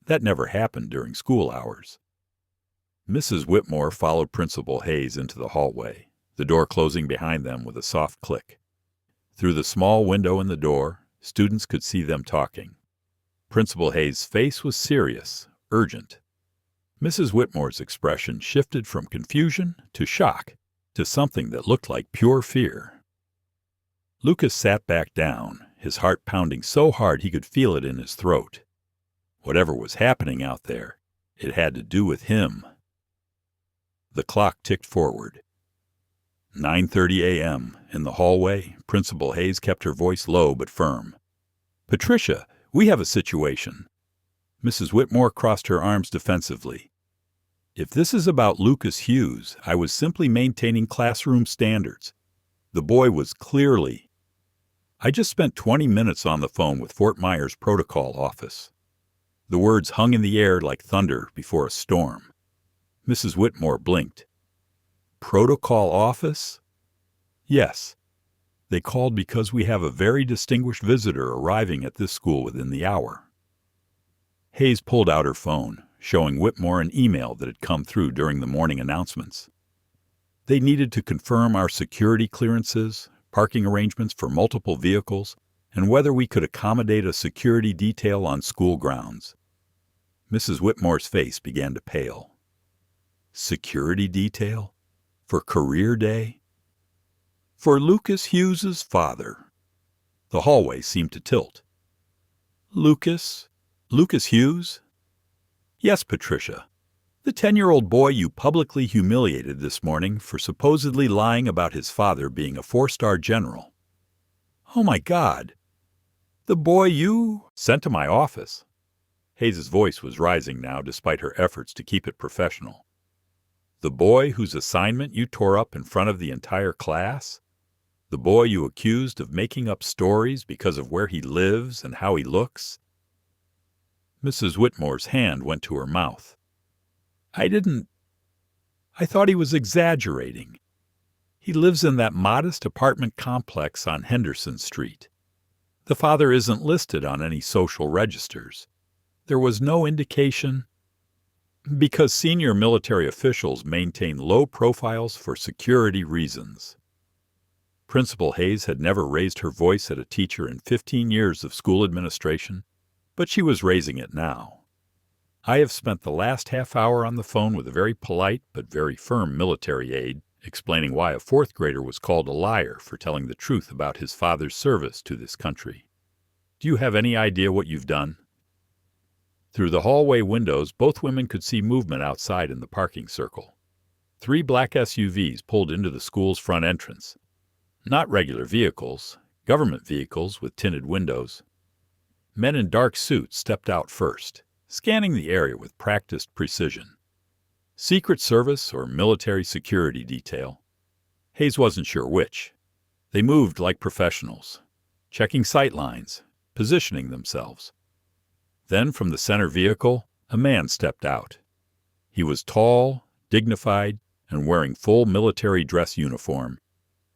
That never happened during school hours. Mrs. Whitmore followed Principal Hayes into the hallway, the door closing behind them with a soft click. Through the small window in the door, students could see them talking. Principal Hayes' face was serious, urgent. Mrs. Whitmore's expression shifted from confusion to shock to something that looked like pure fear. Lucas sat back down, his heart pounding so hard he could feel it in his throat. Whatever was happening out there, it had to do with him. The clock ticked forward. 9:30 a.m. In the hallway, Principal Hayes kept her voice low but firm. "Patricia, we have a situation." Mrs. Whitmore crossed her arms defensively. "If this is about Lucas Hughes, I was simply maintaining classroom standards. The boy was clearly—" "I just spent 20 minutes on the phone with Fort Myers Protocol Office." The words hung in the air like thunder before a storm. Mrs. Whitmore blinked. "Protocol Office?" "Yes. They called because we have a very distinguished visitor arriving at this school within the hour." Hayes pulled out her phone, showing Whitmore an email that had come through during the morning announcements. They needed to confirm our security clearances, parking arrangements for multiple vehicles, and whether we could accommodate a security detail on school grounds. Mrs. Whitmore's face began to pale. Security detail? For career day? For Lucas Hughes's father. The hallway seemed to tilt. Lucas Hughes? Yes, Patricia. The 10-year-old boy you publicly humiliated this morning for supposedly lying about his father being a 4-star general. Oh my God. The boy you sent to my office. Hayes's voice was rising now despite her efforts to keep it professional. The boy whose assignment you tore up in front of the entire class? The boy you accused of making up stories because of where he lives and how he looks? Mrs. Whitmore's hand went to her mouth. I thought he was exaggerating. He lives in that modest apartment complex on Henderson Street. The father isn't listed on any social registers. There was no indication, because senior military officials maintain low profiles for security reasons. Principal Hayes had never raised her voice at a teacher in 15 years of school administration, but she was raising it now. I have spent the last half hour on the phone with a very polite but very firm military aide, explaining why a 4th grader was called a liar for telling the truth about his father's service to this country. Do you have any idea what you've done? Through the hallway windows, both women could see movement outside in the parking circle. 3 black SUVs pulled into the school's front entrance. Not regular vehicles, government vehicles with tinted windows. Men in dark suits stepped out first, scanning the area with practiced precision. Secret Service or military security detail. Hayes wasn't sure which. They moved like professionals, checking sight lines, positioning themselves. Then from the center vehicle, a man stepped out. He was tall, dignified, and wearing full military dress uniform,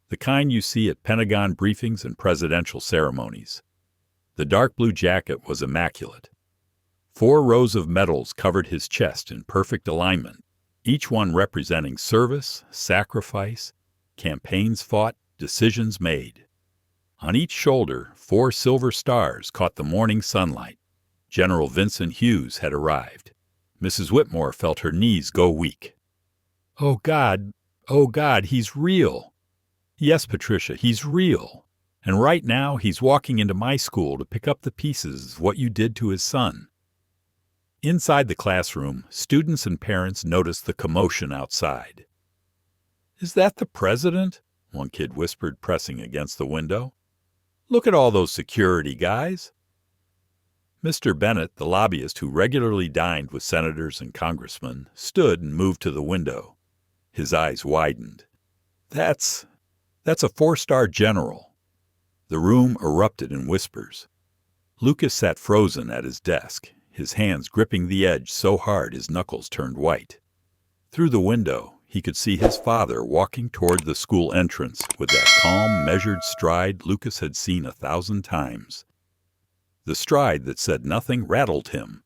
the kind you see at Pentagon briefings and presidential ceremonies. The dark blue jacket was immaculate. 4 rows of medals covered his chest in perfect alignment, each one representing service, sacrifice, campaigns fought, decisions made. On each shoulder, 4 silver stars caught the morning sunlight. General Vincent Hughes had arrived. Mrs. Whitmore felt her knees go weak. Oh, God, he's real. Yes, Patricia, he's real. And right now, he's walking into my school to pick up the pieces of what you did to his son. Inside the classroom, students and parents noticed the commotion outside. Is that the president? One kid whispered, pressing against the window. Look at all those security guys. Mr. Bennett, the lobbyist who regularly dined with senators and congressmen, stood and moved to the window. His eyes widened. That's a 4-star general. The room erupted in whispers. Lucas sat frozen at his desk, his hands gripping the edge so hard his knuckles turned white. Through the window, he could see his father walking toward the school entrance with that calm, measured stride Lucas had seen 1,000 times. The stride that said nothing rattled him.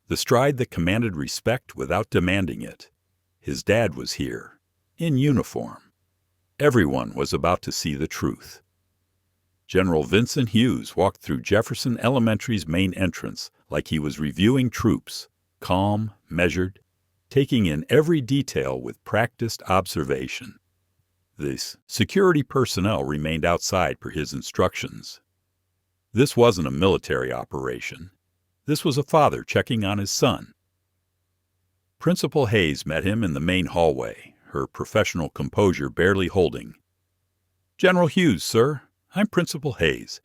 The stride that commanded respect without demanding it. His dad was here, in uniform. Everyone was about to see the truth. General Vincent Hughes walked through Jefferson Elementary's main entrance like he was reviewing troops, calm, measured, taking in every detail with practiced observation. The security personnel remained outside per his instructions. This wasn't a military operation. This was a father checking on his son. Principal Hayes met him in the main hallway, her professional composure barely holding. General Hughes, sir, I'm Principal Hayes.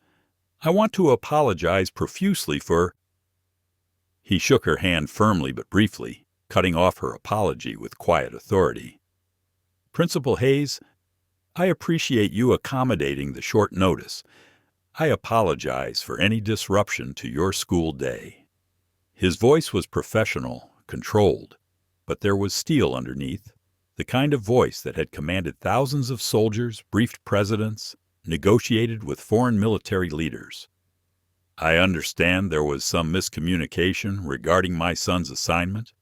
I want to apologize profusely for... He shook her hand firmly but briefly, cutting off her apology with quiet authority. Principal Hayes, I appreciate you accommodating the short notice. I apologize for any disruption to your school day. His voice was professional, controlled, but there was steel underneath, the kind of voice that had commanded thousands of soldiers, briefed presidents, negotiated with foreign military leaders. I understand there was some miscommunication regarding my son's assignment.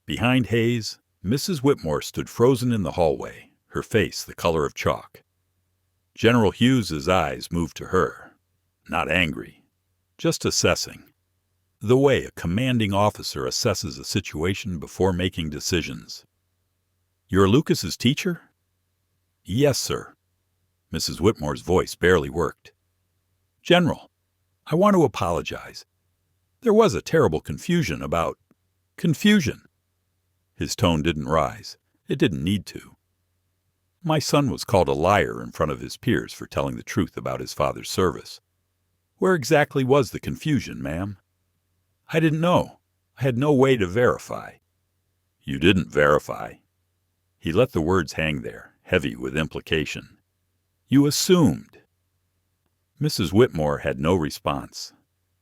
Behind Hayes, Mrs. Whitmore stood frozen in the hallway, her face the color of chalk. General Hughes's eyes moved to her, not angry, just assessing. The way a commanding officer assesses a situation before making decisions. You're Lucas's teacher? Yes, sir. Mrs. Whitmore's voice barely worked. General, I want to apologize. There was a terrible confusion about... Confusion. His tone didn't rise. It didn't need to. My son was called a liar in front of his peers for telling the truth about his father's service. Where exactly was the confusion, ma'am? I didn't know. I had no way to verify. You didn't verify. He let the words hang there, heavy with implication. You assumed. Mrs. Whitmore had no response.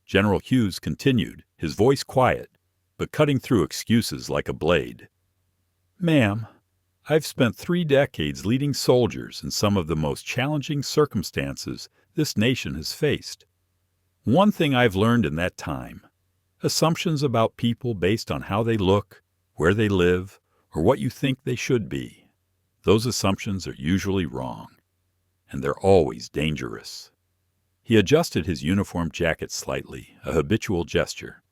General Hughes continued, his voice quiet, but cutting through excuses like a blade. Ma'am, I've spent 3 decades leading soldiers in some of the most challenging circumstances this nation has faced. One thing I've learned in that time, assumptions about people based on how they look, where they live, or what you think they should be. Those assumptions are usually wrong, and they're always dangerous. He adjusted his uniform jacket slightly, a habitual gesture.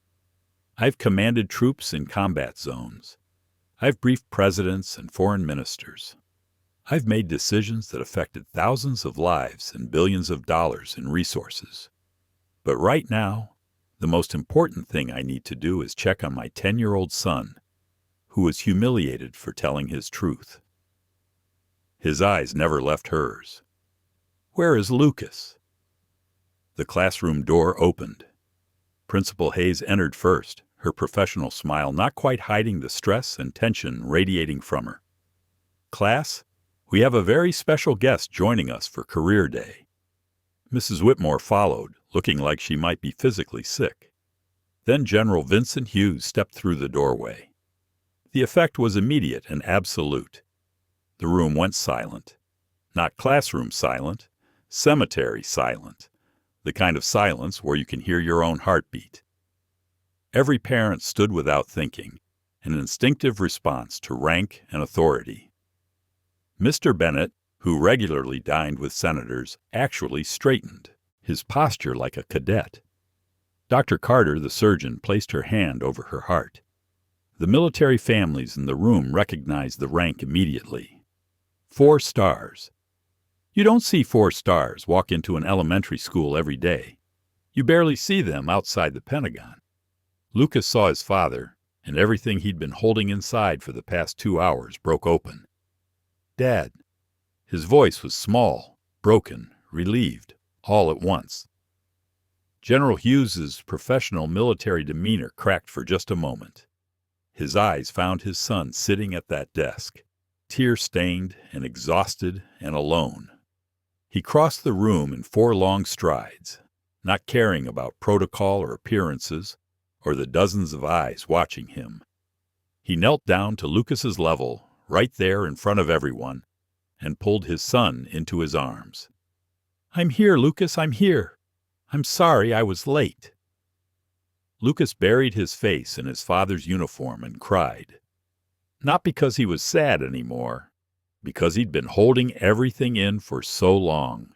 I've commanded troops in combat zones. I've briefed presidents and foreign ministers. I've made decisions that affected thousands of lives and billions of dollars in resources. But right now, the most important thing I need to do is check on my 10-year-old son, who was humiliated for telling his truth. His eyes never left hers. Where is Lucas? The classroom door opened. Principal Hayes entered first, her professional smile not quite hiding the stress and tension radiating from her. "Class, we have a very special guest joining us for Career Day." Mrs. Whitmore followed, looking like she might be physically sick. Then General Vincent Hughes stepped through the doorway. The effect was immediate and absolute. The room went silent. Not classroom silent, cemetery silent, the kind of silence where you can hear your own heartbeat. Every parent stood without thinking, an instinctive response to rank and authority. Mr. Bennett, who regularly dined with senators, actually straightened, his posture like a cadet. Dr. Carter, the surgeon, placed her hand over her heart. The military families in the room recognized the rank immediately. 4 stars. You don't see 4 stars walk into an elementary school every day. You barely see them outside the Pentagon. Lucas saw his father, and everything he'd been holding inside for the past 2 hours broke open. "Dad." His voice was small, broken, relieved, all at once. General Hughes's professional military demeanor cracked for just a moment. His eyes found his son sitting at that desk, tear-stained and exhausted and alone. He crossed the room in 4 long strides, not caring about protocol or appearances, or the dozens of eyes watching him. He knelt down to Lucas's level, right there in front of everyone, and pulled his son into his arms. "I'm here, Lucas, I'm here. I'm sorry I was late." Lucas buried his face in his father's uniform and cried. Not because he was sad anymore, because he'd been holding everything in for so long,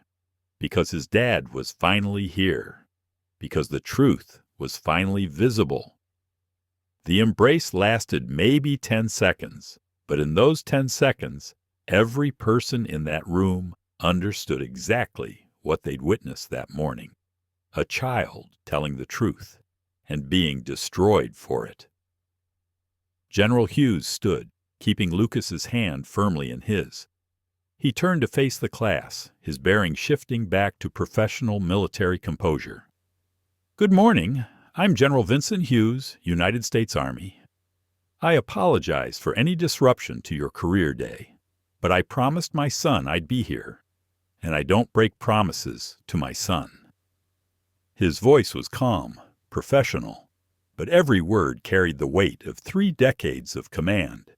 because his dad was finally here, because the truth was finally visible. The embrace lasted maybe 10 seconds, but in those 10 seconds, every person in that room understood exactly what they'd witnessed that morning. A child telling the truth and being destroyed for it. General Hughes stood, keeping Lucas's hand firmly in his. He turned to face the class, his bearing shifting back to professional military composure. "Good morning. I'm General Vincent Hughes, United States Army. I apologize for any disruption to your career day, but I promised my son I'd be here, and I don't break promises to my son." His voice was calm, professional, but every word carried the weight of 3 decades of command.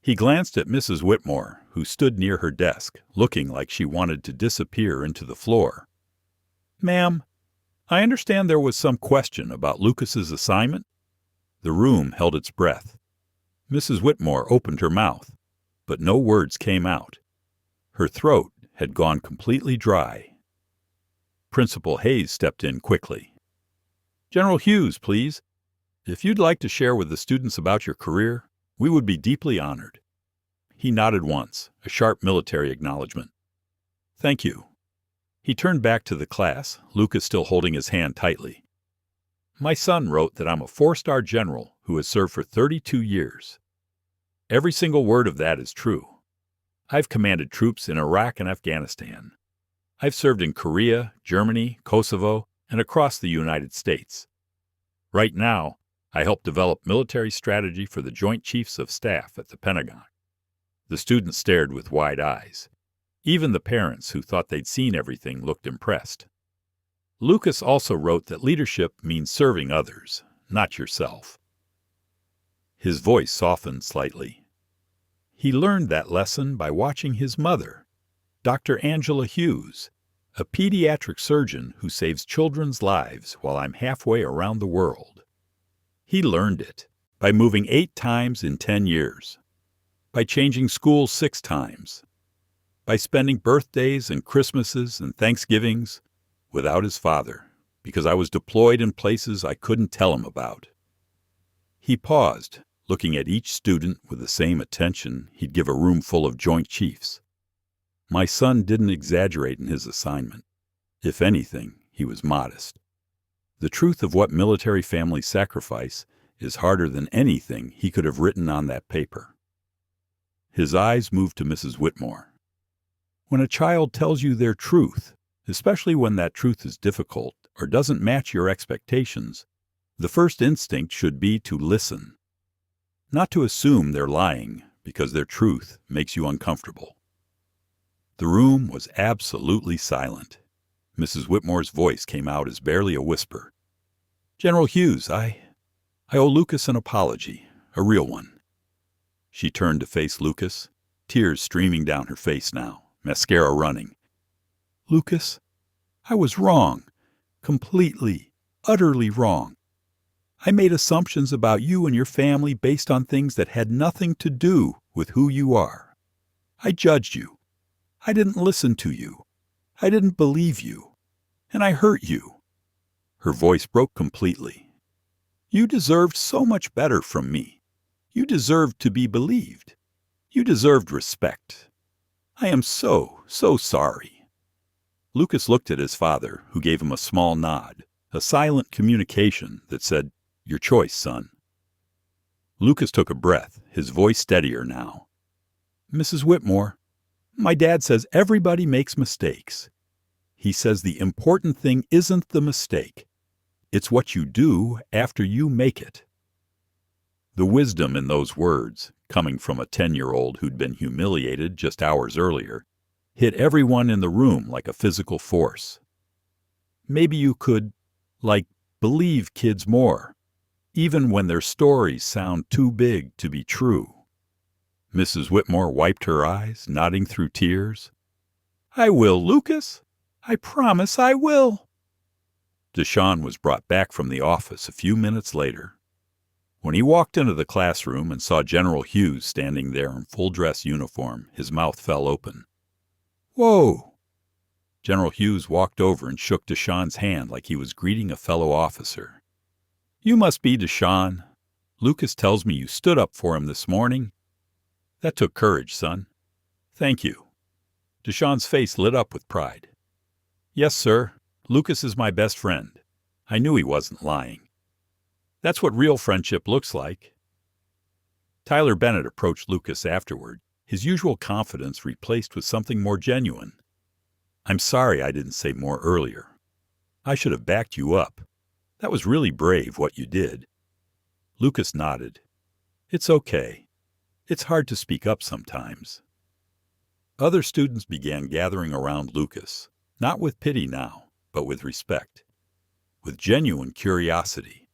He glanced at Mrs. Whitmore, who stood near her desk, looking like she wanted to disappear into the floor. "Ma'am, I understand there was some question about Lucas's assignment?" The room held its breath. Mrs. Whitmore opened her mouth, but no words came out. Her throat had gone completely dry. Principal Hayes stepped in quickly. "General Hughes, please. If you'd like to share with the students about your career, we would be deeply honored." He nodded once, a sharp military acknowledgement. "Thank you." He turned back to the class, Lucas still holding his hand tightly. "My son wrote that I'm a 4-star general who has served for 32 years. Every single word of that is true. I've commanded troops in Iraq and Afghanistan. I've served in Korea, Germany, Kosovo, and across the United States. Right now, I help develop military strategy for the Joint Chiefs of Staff at the Pentagon." The students stared with wide eyes. Even the parents who thought they'd seen everything looked impressed. Lucas also wrote that leadership means serving others, not yourself. His voice softened slightly. He learned that lesson by watching his mother, Dr. Angela Hughes, a pediatric surgeon who saves children's lives while I'm halfway around the world. He learned it by moving 8 times in 10 years, by changing schools 6 times, by spending birthdays and Christmases and Thanksgivings without his father, because I was deployed in places I couldn't tell him about. He paused, looking at each student with the same attention he'd give a room full of Joint Chiefs. My son didn't exaggerate in his assignment. If anything, he was modest. The truth of what military families sacrifice is harder than anything he could have written on that paper. His eyes moved to Mrs. Whitmore. When a child tells you their truth, especially when that truth is difficult or doesn't match your expectations, The first instinct should be to listen, not to assume they're lying because their truth makes you uncomfortable. The room was absolutely silent. Mrs. Whitmore's voice came out as barely a whisper. "General Hughes, I owe Lucas an apology, a real one." She turned to face Lucas, tears streaming down her face now, mascara running. "Lucas, I was wrong, completely, utterly wrong. I made assumptions about you and your family based on things that had nothing to do with who you are. I judged you. I didn't listen to you. I didn't believe you. And I hurt you." Her voice broke completely. "You deserved so much better from me. You deserved to be believed. You deserved respect. I am so, so sorry." Lucas looked at his father, who gave him a small nod, a silent communication that said, "Your choice, son." Lucas took a breath, his voice steadier now. "Mrs. Whitmore, my dad says everybody makes mistakes. He says the important thing isn't the mistake. It's what you do after you make it." The wisdom in those words, coming from a 10-year-old who'd been humiliated just hours earlier, hit everyone in the room like a physical force. Maybe you could, believe kids more, even when their stories sound too big to be true. Mrs. Whitmore wiped her eyes, nodding through tears. "I will, Lucas. I promise I will." Deshawn was brought back from the office a few minutes later. When he walked into the classroom and saw General Hughes standing there in full-dress uniform, his mouth fell open. "Whoa!" General Hughes walked over and shook Deshawn's hand like he was greeting a fellow officer. "You must be Deshawn. Lucas tells me you stood up for him this morning. That took courage, son." "Thank you." Deshawn's face lit up with pride. "Yes, sir. Lucas is my best friend. I knew he wasn't lying. That's what real friendship looks like." Tyler Bennett approached Lucas afterward, his usual confidence replaced with something more genuine. "I'm sorry I didn't say more earlier. I should have backed you up. That was really brave what you did." Lucas nodded. "It's okay. It's hard to speak up sometimes." Other students began gathering around Lucas, not with pity now, but with respect, with genuine curiosity,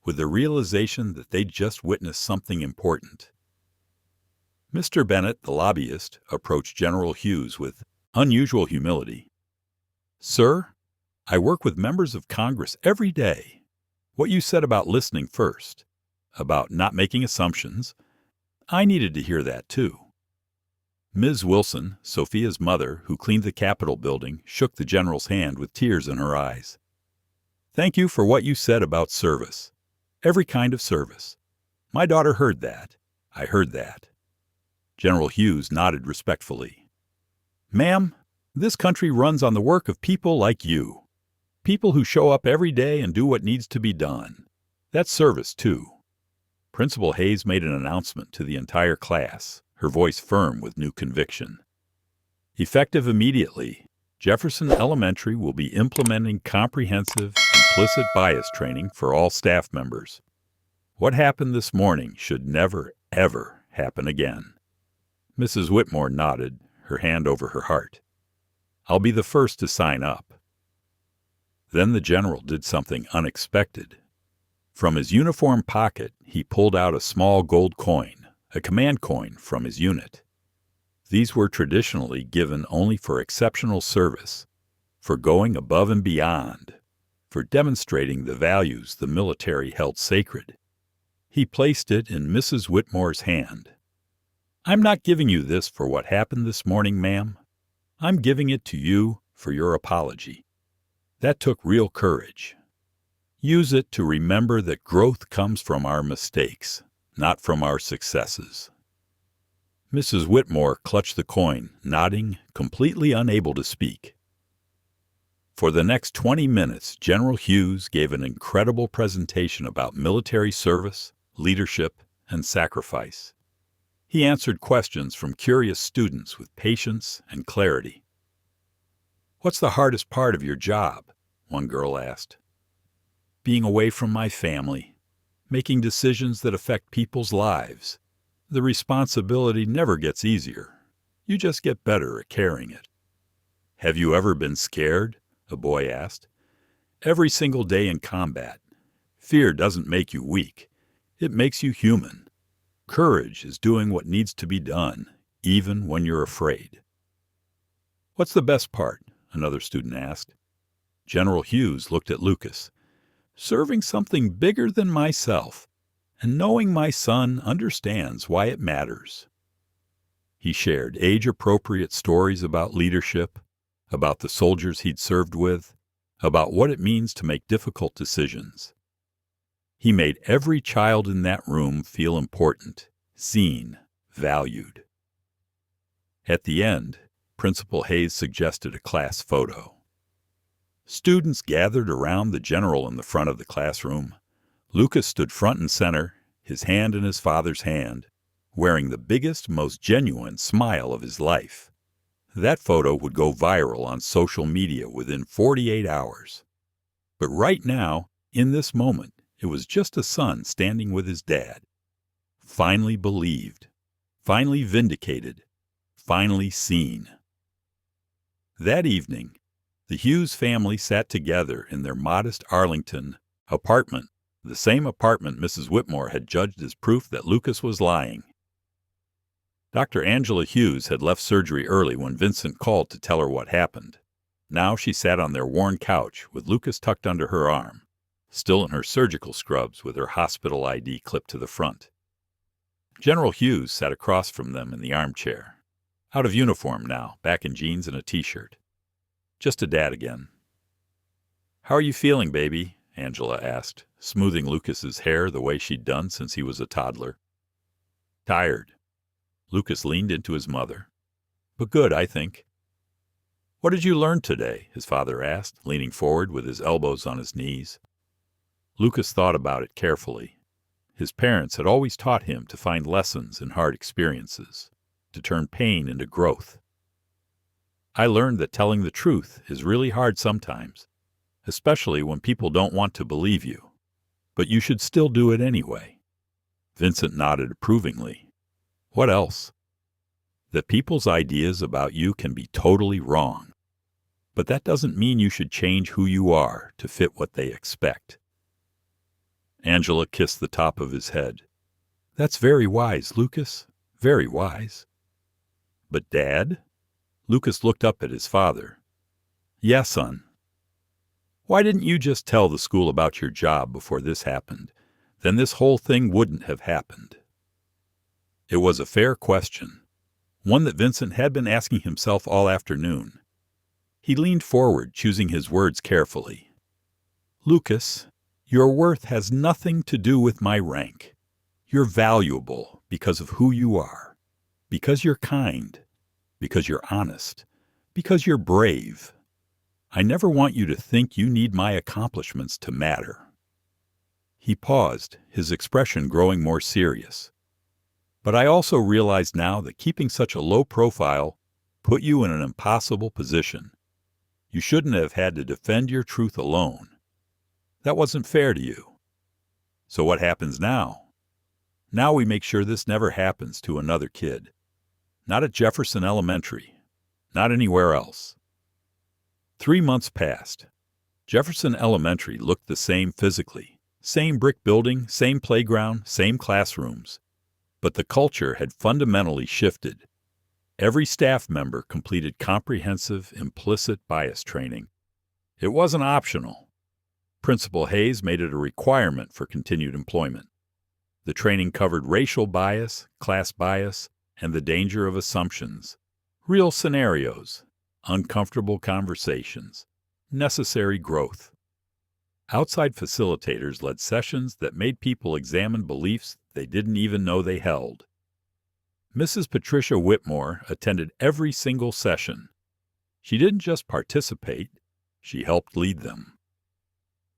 with the realization that they'd just witnessed something important. Mr. Bennett, the lobbyist, approached General Hughes with unusual humility. "Sir, I work with members of Congress every day. What you said about listening first, about not making assumptions, I needed to hear that too." Ms. Wilson, Sophia's mother, who cleaned the Capitol building, shook the general's hand with tears in her eyes. "Thank you for what you said about service. Every kind of service. My daughter heard that. I heard that." General Hughes nodded respectfully. "Ma'am, this country runs on the work of people like you. People who show up every day and do what needs to be done. That's service, too." Principal Hayes made an announcement to the entire class, her voice firm with new conviction. "Effective immediately, Jefferson Elementary will be implementing comprehensive implicit bias training for all staff members. What happened this morning should never, ever happen again." Mrs. Whitmore nodded, her hand over her heart. "I'll be the first to sign up." Then the general did something unexpected. From his uniform pocket, he pulled out a small gold coin, a command coin from his unit. These were traditionally given only for exceptional service, for going above and beyond, for demonstrating the values the military held sacred. He placed it in Mrs. Whitmore's hand. "I'm not giving you this for what happened this morning, ma'am. I'm giving it to you for your apology. That took real courage. Use it to remember that growth comes from our mistakes, not from our successes." Mrs. Whitmore clutched the coin, nodding, completely unable to speak. For the next 20 minutes, General Hughes gave an incredible presentation about military service, leadership, and sacrifice. He answered questions from curious students with patience and clarity. "What's the hardest part of your job?" one girl asked. being away from my family, making decisions that affect people's lives. The responsibility never gets easier. You just get better at carrying it." "Have you ever been scared?" a boy asked. "Every single day in combat. Fear doesn't make you weak. It makes you human. Courage is doing what needs to be done, even when you're afraid." "What's the best part?" another student asked. General Hughes looked at Lucas. "Serving something bigger than myself, and knowing my son understands why it matters." He shared age-appropriate stories about leadership, about the soldiers he'd served with, about what it means to make difficult decisions. He made every child in that room feel important, seen, valued. At the end, Principal Hayes suggested a class photo. Students gathered around the general in the front of the classroom. Lucas stood front and center, his hand in his father's hand, wearing the biggest, most genuine smile of his life. That photo would go viral on social media within 48 hours. But right now, in this moment, it was just a son standing with his dad. Finally believed, finally vindicated, finally seen. That evening, the Hughes family sat together in their modest Arlington apartment, the same apartment Mrs. Whitmore had judged as proof that Lucas was lying. Dr. Angela Hughes had left surgery early when Vincent called to tell her what happened. Now she sat on their worn couch with Lucas tucked under her arm, still in her surgical scrubs with her hospital ID clipped to the front. General Hughes sat across from them in the armchair, out of uniform now, back in jeans and a t-shirt. Just a dad again. "How are you feeling, baby?" Angela asked, smoothing Lucas's hair the way she'd done since he was a toddler. "Tired." Lucas leaned into his mother. "But good, I think." "What did you learn today?" his father asked, leaning forward with his elbows on his knees. Lucas thought about it carefully. His parents had always taught him to find lessons in hard experiences, to turn pain into growth. "I learned that telling the truth is really hard sometimes, especially when people don't want to believe you. But you should still do it anyway." Vincent nodded approvingly. "What else?" "That people's ideas about you can be totally wrong. But that doesn't mean you should change who you are to fit what they expect." Angela kissed the top of his head. "That's very wise, Lucas. Very wise." "But Dad?" Lucas looked up at his father. "Yeah, son. Why didn't you just tell the school about your job before this happened? Then this whole thing wouldn't have happened." It was a fair question, one that Vincent had been asking himself all afternoon. He leaned forward, choosing his words carefully. "Lucas, your worth has nothing to do with my rank. You're valuable because of who you are, because you're kind, because you're honest, because you're brave. I never want you to think you need my accomplishments to matter." He paused, his expression growing more serious. "But I also realize now that keeping such a low profile put you in an impossible position. You shouldn't have had to defend your truth alone. That wasn't fair to you. So what happens now? Now we make sure this never happens to another kid. Not at Jefferson Elementary. Not anywhere else." 3 months passed. Jefferson Elementary looked the same physically. Same brick building, same playground, same classrooms. But the culture had fundamentally shifted. Every staff member completed comprehensive implicit bias training. It wasn't optional. Principal Hayes made it a requirement for continued employment. The training covered racial bias, class bias, and the danger of assumptions. Real scenarios, uncomfortable conversations, necessary growth. Outside facilitators led sessions that made people examine beliefs they didn't even know they held. Mrs. Patricia Whitmore attended every single session. She didn't just participate, she helped lead them.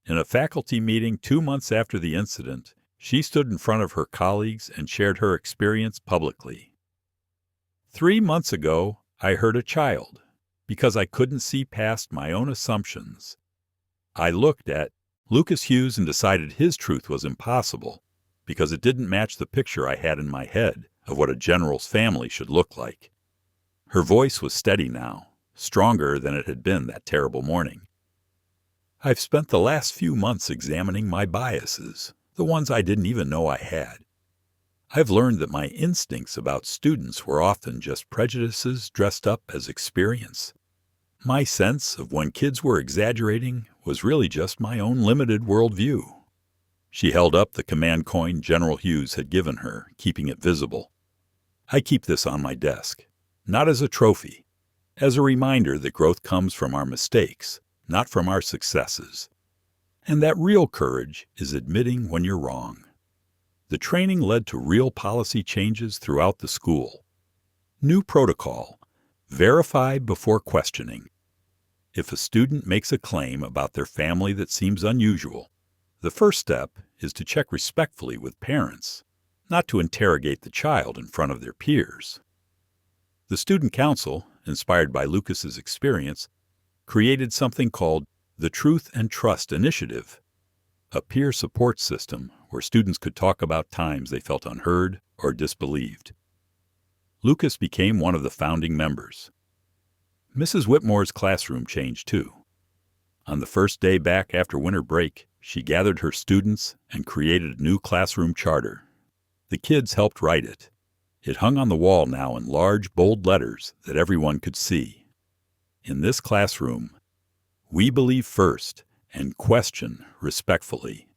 In a faculty meeting 2 months after the incident, she stood in front of her colleagues and shared her experience publicly. 3 months ago, I hurt a child because I couldn't see past my own assumptions. I looked at Lucas Hughes and decided his truth was impossible because it didn't match the picture I had in my head of what a general's family should look like. Her voice was steady now, stronger than it had been that terrible morning. I've spent the last few months examining my biases, the ones I didn't even know I had. I've learned that my instincts about students were often just prejudices dressed up as experience. My sense of when kids were exaggerating was really just my own limited worldview. She held up the command coin General Hughes had given her, keeping it visible. I keep this on my desk, not as a trophy, as a reminder that growth comes from our mistakes, not from our successes. And that real courage is admitting when you're wrong. The training led to real policy changes throughout the school. New protocol: verify before questioning. If a student makes a claim about their family that seems unusual, the first step is to check respectfully with parents, not to interrogate the child in front of their peers. The student council, inspired by Lucas's experience, created something called the Truth and Trust Initiative, a peer support system where students could talk about times they felt unheard or disbelieved. Lucas became one of the founding members. Mrs. Whitmore's classroom changed too. On the first day back after winter break, she gathered her students and created a new classroom charter. The kids helped write it. It hung on the wall now in large, bold letters that everyone could see. In this classroom, we believe first and question respectfully.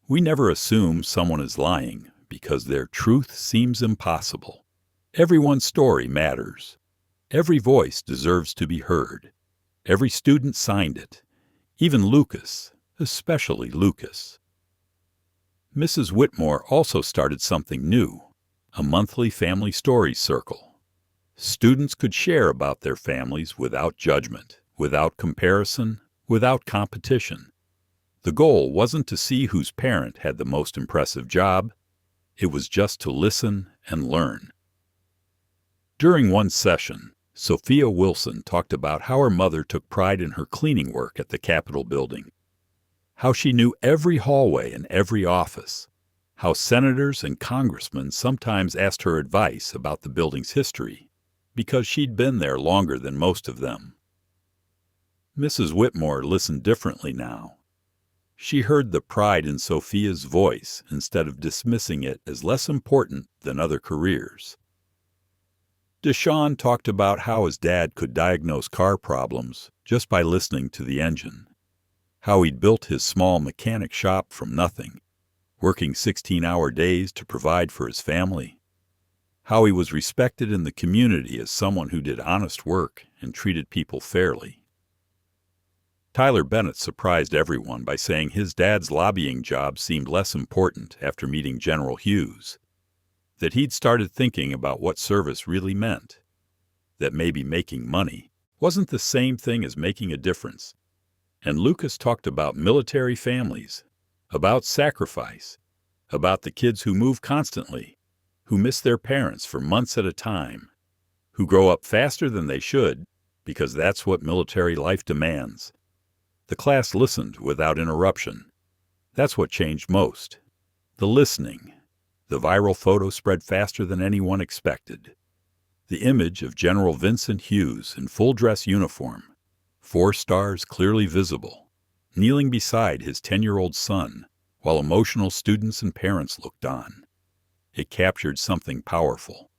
We never assume someone is lying because their truth seems impossible. Everyone's story matters. Every voice deserves to be heard. Every student signed it, even Lucas, especially Lucas. Mrs. Whitmore also started something new, a monthly family stories circle. Students could share about their families without judgment, without comparison, without competition. The goal wasn't to see whose parent had the most impressive job. It was just to listen and learn. During one session, Sophia Wilson talked about how her mother took pride in her cleaning work at the Capitol building, how she knew every hallway and every office, how senators and congressmen sometimes asked her advice about the building's history because she'd been there longer than most of them. Mrs. Whitmore listened differently now. She heard the pride in Sophia's voice instead of dismissing it as less important than other careers. Deshaun talked about how his dad could diagnose car problems just by listening to the engine, how he'd built his small mechanic shop from nothing, working 16-hour days to provide for his family, how he was respected in the community as someone who did honest work and treated people fairly. Tyler Bennett surprised everyone by saying his dad's lobbying job seemed less important after meeting General Hughes, that he'd started thinking about what service really meant, that maybe making money wasn't the same thing as making a difference. And Lucas talked about military families, about sacrifice, about the kids who move constantly, who miss their parents for months at a time, who grow up faster than they should because that's what military life demands. The class listened without interruption. That's what changed most. The listening. The viral photo spread faster than anyone expected. The image of General Vincent Hughes in full dress uniform, 4 stars clearly visible, kneeling beside his 10-year-old son while emotional students and parents looked on. It captured something powerful.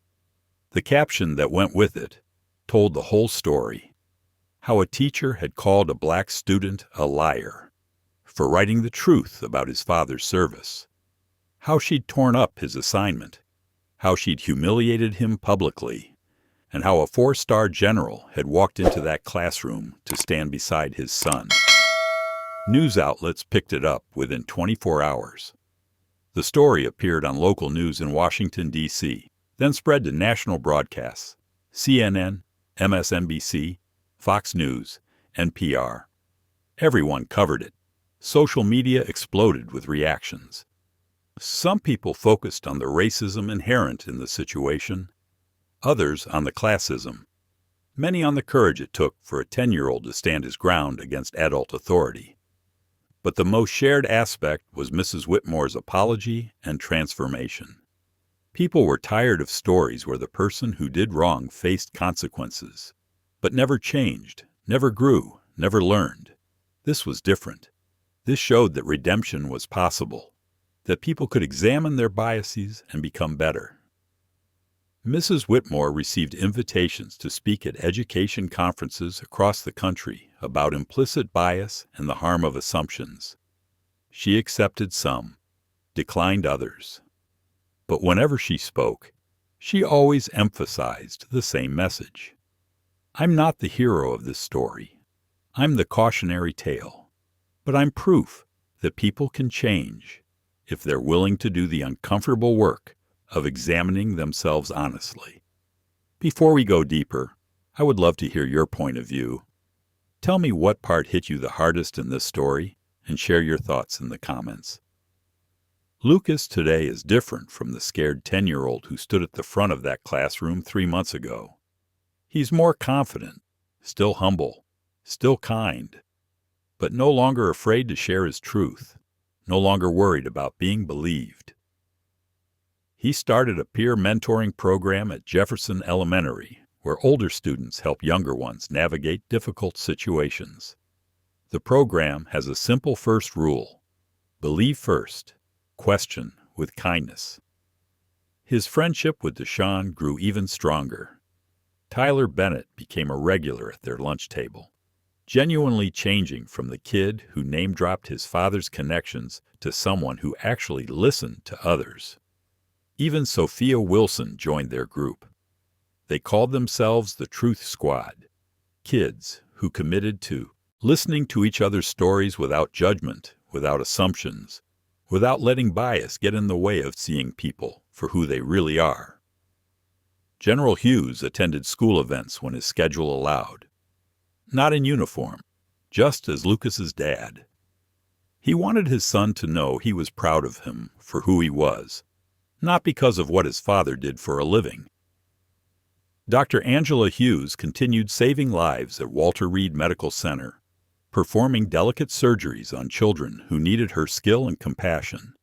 The caption that went with it told the whole story. How a teacher had called a black student a liar for writing the truth about his father's service. How she'd torn up his assignment. How she'd humiliated him publicly. And how a 4-star general had walked into that classroom to stand beside his son. News outlets picked it up within 24 hours. The story appeared on local news in Washington, D.C., then spread to national broadcasts, CNN, MSNBC, Fox News, NPR. Everyone covered it. Social media exploded with reactions. Some people focused on the racism inherent in the situation, others on the classism, many on the courage it took for a 10-year-old to stand his ground against adult authority. But the most shared aspect was Mrs. Whitmore's apology and transformation. People were tired of stories where the person who did wrong faced consequences, but never changed, never grew, never learned. This was different. This showed that redemption was possible, that people could examine their biases and become better. Mrs. Whitmore received invitations to speak at education conferences across the country about implicit bias and the harm of assumptions. She accepted some, declined others. But whenever she spoke, she always emphasized the same message. I'm not the hero of this story. I'm the cautionary tale. But I'm proof that people can change if they're willing to do the uncomfortable work of examining themselves honestly. Before we go deeper, I would love to hear your point of view. Tell me what part hit you the hardest in this story, and share your thoughts in the comments. Lucas today is different from the scared 10-year-old who stood at the front of that classroom 3 months ago. He's more confident, still humble, still kind, but no longer afraid to share his truth, no longer worried about being believed. He started a peer mentoring program at Jefferson Elementary, where older students help younger ones navigate difficult situations. The program has a simple first rule: believe first, question with kindness. His friendship with Deshawn grew even stronger. Tyler Bennett became a regular at their lunch table, genuinely changing from the kid who name-dropped his father's connections to someone who actually listened to others. Even Sophia Wilson joined their group. They called themselves the Truth Squad, kids who committed to listening to each other's stories without judgment, without assumptions, without letting bias get in the way of seeing people for who they really are. General Hughes attended school events when his schedule allowed. Not in uniform, just as Lucas's dad. He wanted his son to know he was proud of him for who he was, not because of what his father did for a living. Dr. Angela Hughes continued saving lives at Walter Reed Medical Center, performing delicate surgeries on children who needed her skill and compassion.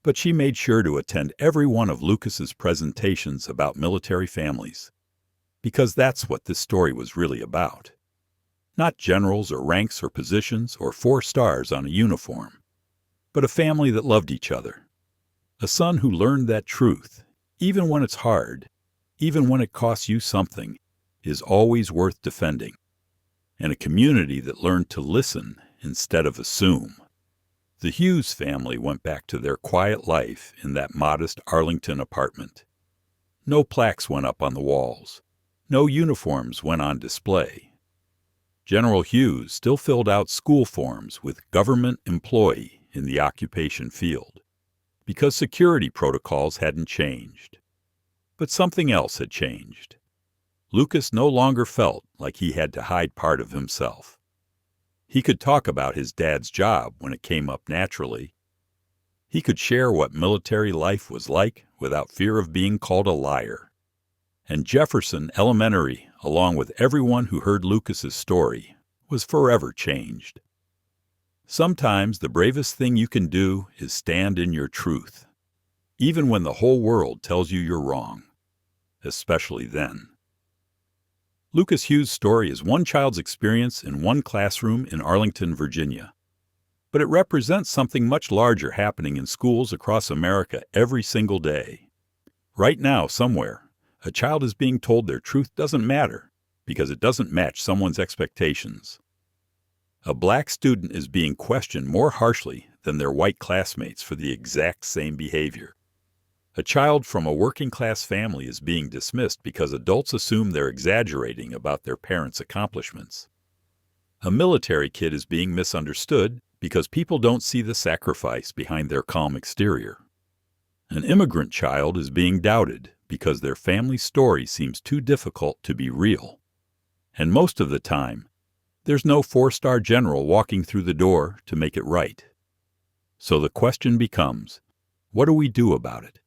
But she made sure to attend every one of Lucas's presentations about military families, because that's what this story was really about. Not generals or ranks or positions or 4 stars on a uniform, but a family that loved each other. A son who learned that truth, even when it's hard, even when it costs you something, is always worth defending. And a community that learned to listen instead of assume. The Hughes family went back to their quiet life in that modest Arlington apartment. No plaques went up on the walls. No uniforms went on display. General Hughes still filled out school forms with government employee in the occupation field, because security protocols hadn't changed. But something else had changed. Lucas no longer felt like he had to hide part of himself. He could talk about his dad's job when it came up naturally. He could share what military life was like without fear of being called a liar. And Jefferson Elementary, along with everyone who heard Lucas's story, was forever changed. Sometimes the bravest thing you can do is stand in your truth, even when the whole world tells you you're wrong, especially then. Lucas Hughes' story is one child's experience in one classroom in Arlington, Virginia. But it represents something much larger happening in schools across America every single day. Right now, somewhere, a child is being told their truth doesn't matter because it doesn't match someone's expectations. A black student is being questioned more harshly than their white classmates for the exact same behavior. A child from a working-class family is being dismissed because adults assume they're exaggerating about their parents' accomplishments. A military kid is being misunderstood because people don't see the sacrifice behind their calm exterior. An immigrant child is being doubted because their family story seems too difficult to be real. And most of the time, there's no 4-star general walking through the door to make it right. So the question becomes, what do we do about it?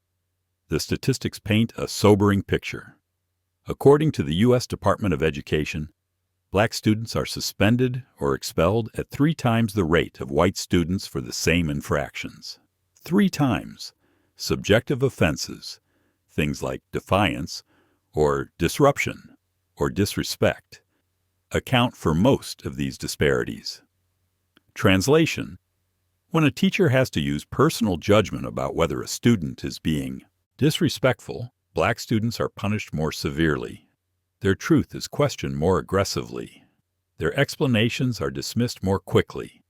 The statistics paint a sobering picture. According to the U.S. Department of Education, Black students are suspended or expelled at 3 times the rate of white students for the same infractions. 3 times. Subjective offenses, things like defiance or disruption or disrespect, account for most of these disparities. Translation: when a teacher has to use personal judgment about whether a student is being disrespectful, Black students are punished more severely. Their truth is questioned more aggressively. Their explanations are dismissed more quickly.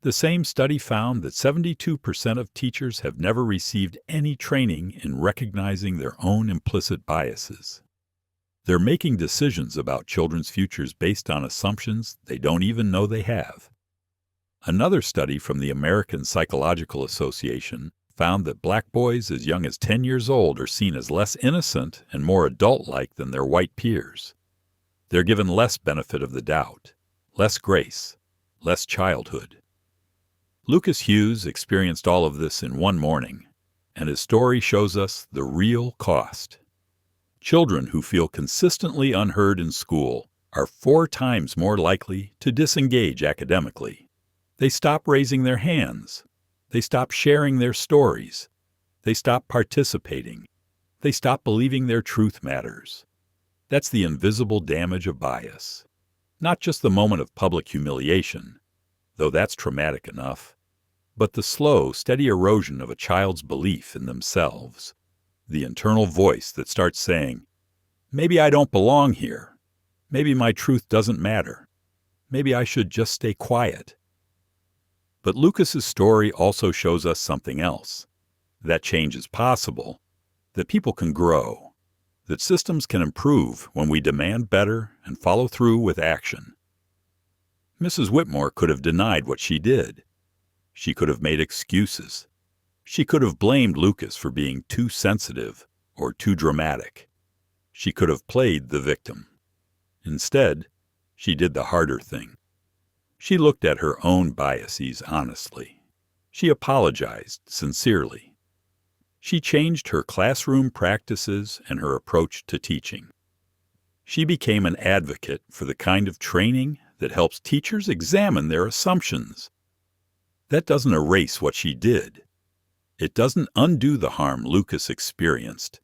The same study found that 72% of teachers have never received any training in recognizing their own implicit biases. They're making decisions about children's futures based on assumptions they don't even know they have. Another study from the American Psychological Association found that Black boys as young as 10 years old are seen as less innocent and more adult-like than their white peers. They're given less benefit of the doubt, less grace, less childhood. Lucas Hughes experienced all of this in one morning, and his story shows us the real cost. Children who feel consistently unheard in school are 4 times more likely to disengage academically. They stop raising their hands. They stop sharing their stories. They stop participating. They stop believing their truth matters. That's the invisible damage of bias. Not just the moment of public humiliation, though that's traumatic enough, but the slow, steady erosion of a child's belief in themselves. The internal voice that starts saying, maybe I don't belong here. Maybe my truth doesn't matter. Maybe I should just stay quiet. But Lucas's story also shows us something else. That change is possible, that people can grow, that systems can improve when we demand better and follow through with action. Mrs. Whitmore could have denied what she did. She could have made excuses. She could have blamed Lucas for being too sensitive or too dramatic. She could have played the victim. Instead, she did the harder thing. She looked at her own biases honestly. She apologized sincerely. She changed her classroom practices and her approach to teaching. She became an advocate for the kind of training that helps teachers examine their assumptions. That doesn't erase what she did. It doesn't undo the harm Lucas experienced,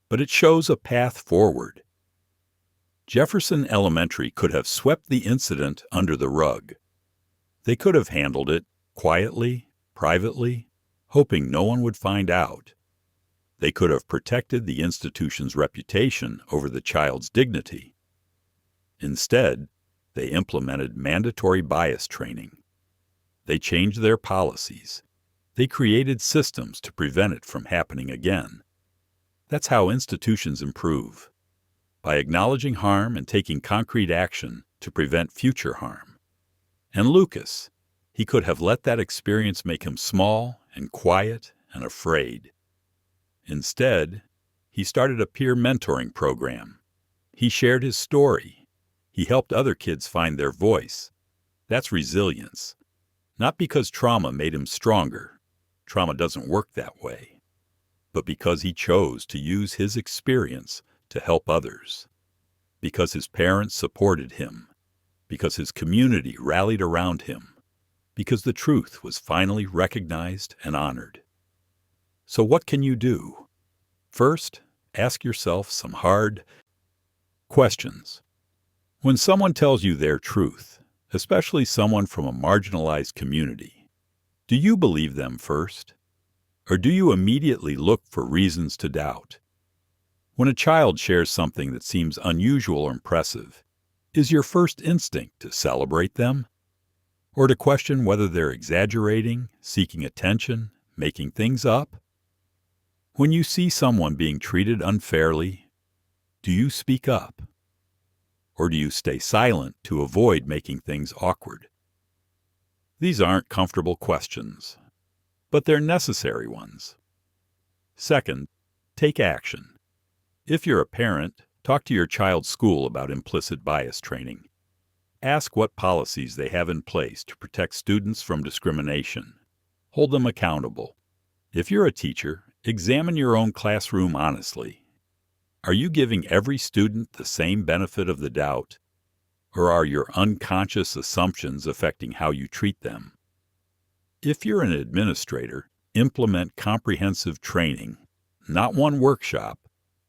but it shows a path forward. Jefferson Elementary could have swept the incident under the rug. They could have handled it quietly, privately, hoping no one would find out. They could have protected the institution's reputation over the child's dignity. Instead, they implemented mandatory bias training. They changed their policies. They created systems to prevent it from happening again. That's how institutions improve, by acknowledging harm and taking concrete action to prevent future harm. And Lucas, he could have let that experience make him small and quiet and afraid. Instead, he started a peer mentoring program. He shared his story. He helped other kids find their voice. That's resilience. Not because trauma made him stronger. Trauma doesn't work that way. But because he chose to use his experience to help others. Because his parents supported him. Because his community rallied around him. Because the truth was finally recognized and honored. So what can you do? First, ask yourself some hard questions. When someone tells you their truth, especially someone from a marginalized community, do you believe them first? Or do you immediately look for reasons to doubt? When a child shares something that seems unusual or impressive, is your first instinct to celebrate them? Or to question whether they're exaggerating, seeking attention, making things up? When you see someone being treated unfairly, do you speak up? Or do you stay silent to avoid making things awkward? These aren't comfortable questions, but they're necessary ones. Second, take action. If you're a parent, talk to your child's school about implicit bias training. Ask what policies they have in place to protect students from discrimination. Hold them accountable. If you're a teacher, examine your own classroom honestly. Are you giving every student the same benefit of the doubt? Or are your unconscious assumptions affecting how you treat them? If you're an administrator, implement comprehensive training, not one workshop,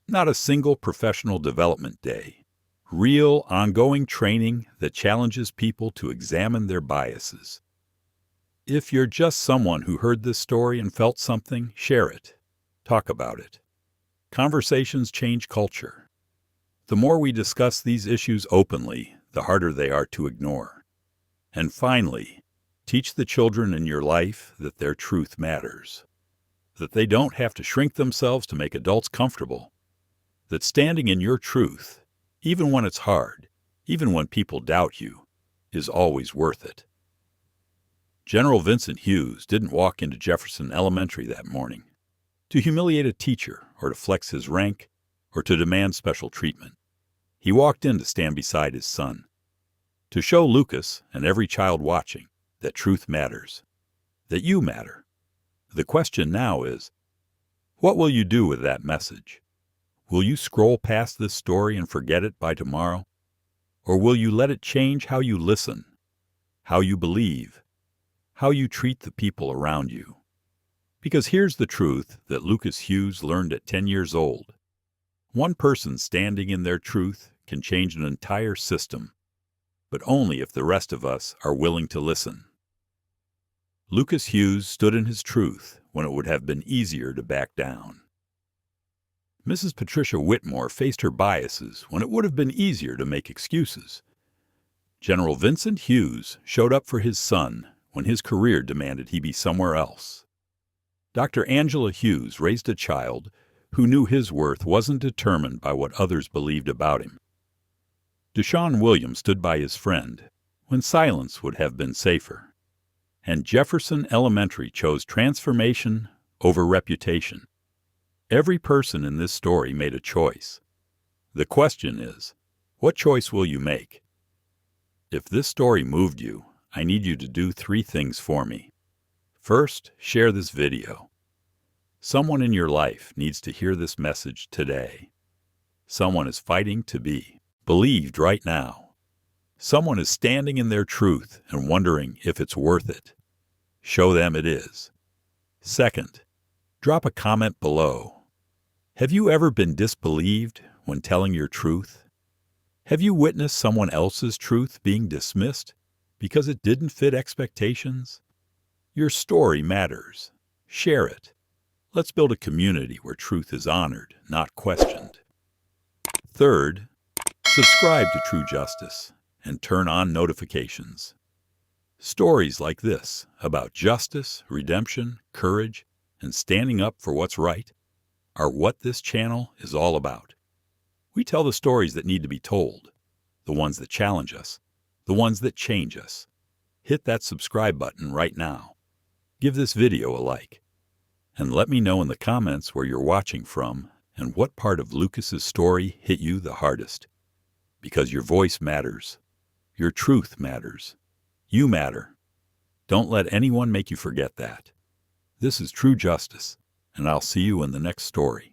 not a single professional development day. Real, ongoing training that challenges people to examine their biases. If you're just someone who heard this story and felt something, share it. Talk about it. Conversations change culture. The more we discuss these issues openly, the harder they are to ignore. And finally, teach the children in your life that their truth matters. That they don't have to shrink themselves to make adults comfortable. That standing in your truth, even when it's hard, even when people doubt you, is always worth it. General Vincent Hughes didn't walk into Jefferson Elementary that morning to humiliate a teacher or to flex his rank or to demand special treatment. He walked in to stand beside his son, to show Lucas and every child watching that truth matters, that you matter. The question now is, what will you do with that message? Will you scroll past this story and forget it by tomorrow? Or will you let it change how you listen, how you believe, how you treat the people around you? Because here's the truth that Lucas Hughes learned at 10 years old. One person standing in their truth can change an entire system, but only if the rest of us are willing to listen. Lucas Hughes stood in his truth when it would have been easier to back down. Mrs. Patricia Whitmore faced her biases when it would have been easier to make excuses. General Vincent Hughes showed up for his son when his career demanded he be somewhere else. Dr. Angela Hughes raised a child who knew his worth wasn't determined by what others believed about him. Deshaun Williams stood by his friend when silence would have been safer. And Jefferson Elementary chose transformation over reputation. Every person in this story made a choice. The question is, what choice will you make? If this story moved you, I need you to do 3 things for me. First, share this video. Someone in your life needs to hear this message today. Someone is fighting to be believed right now. Someone is standing in their truth and wondering if it's worth it. Show them it is. Second, drop a comment below. Have you ever been disbelieved when telling your truth? Have you witnessed someone else's truth being dismissed because it didn't fit expectations? Your story matters. Share it. Let's build a community where truth is honored, not questioned. Third, subscribe to True Justice and turn on notifications. Stories like this about justice, redemption, courage, and standing up for what's right are what this channel is all about. We tell the stories that need to be told, the ones that challenge us, the ones that change us. Hit that subscribe button right now. Give this video a like. And let me know in the comments where you're watching from and what part of Lucas's story hit you the hardest. Because your voice matters. Your truth matters. You matter. Don't let anyone make you forget that. This is True Justice, and I'll see you in the next story.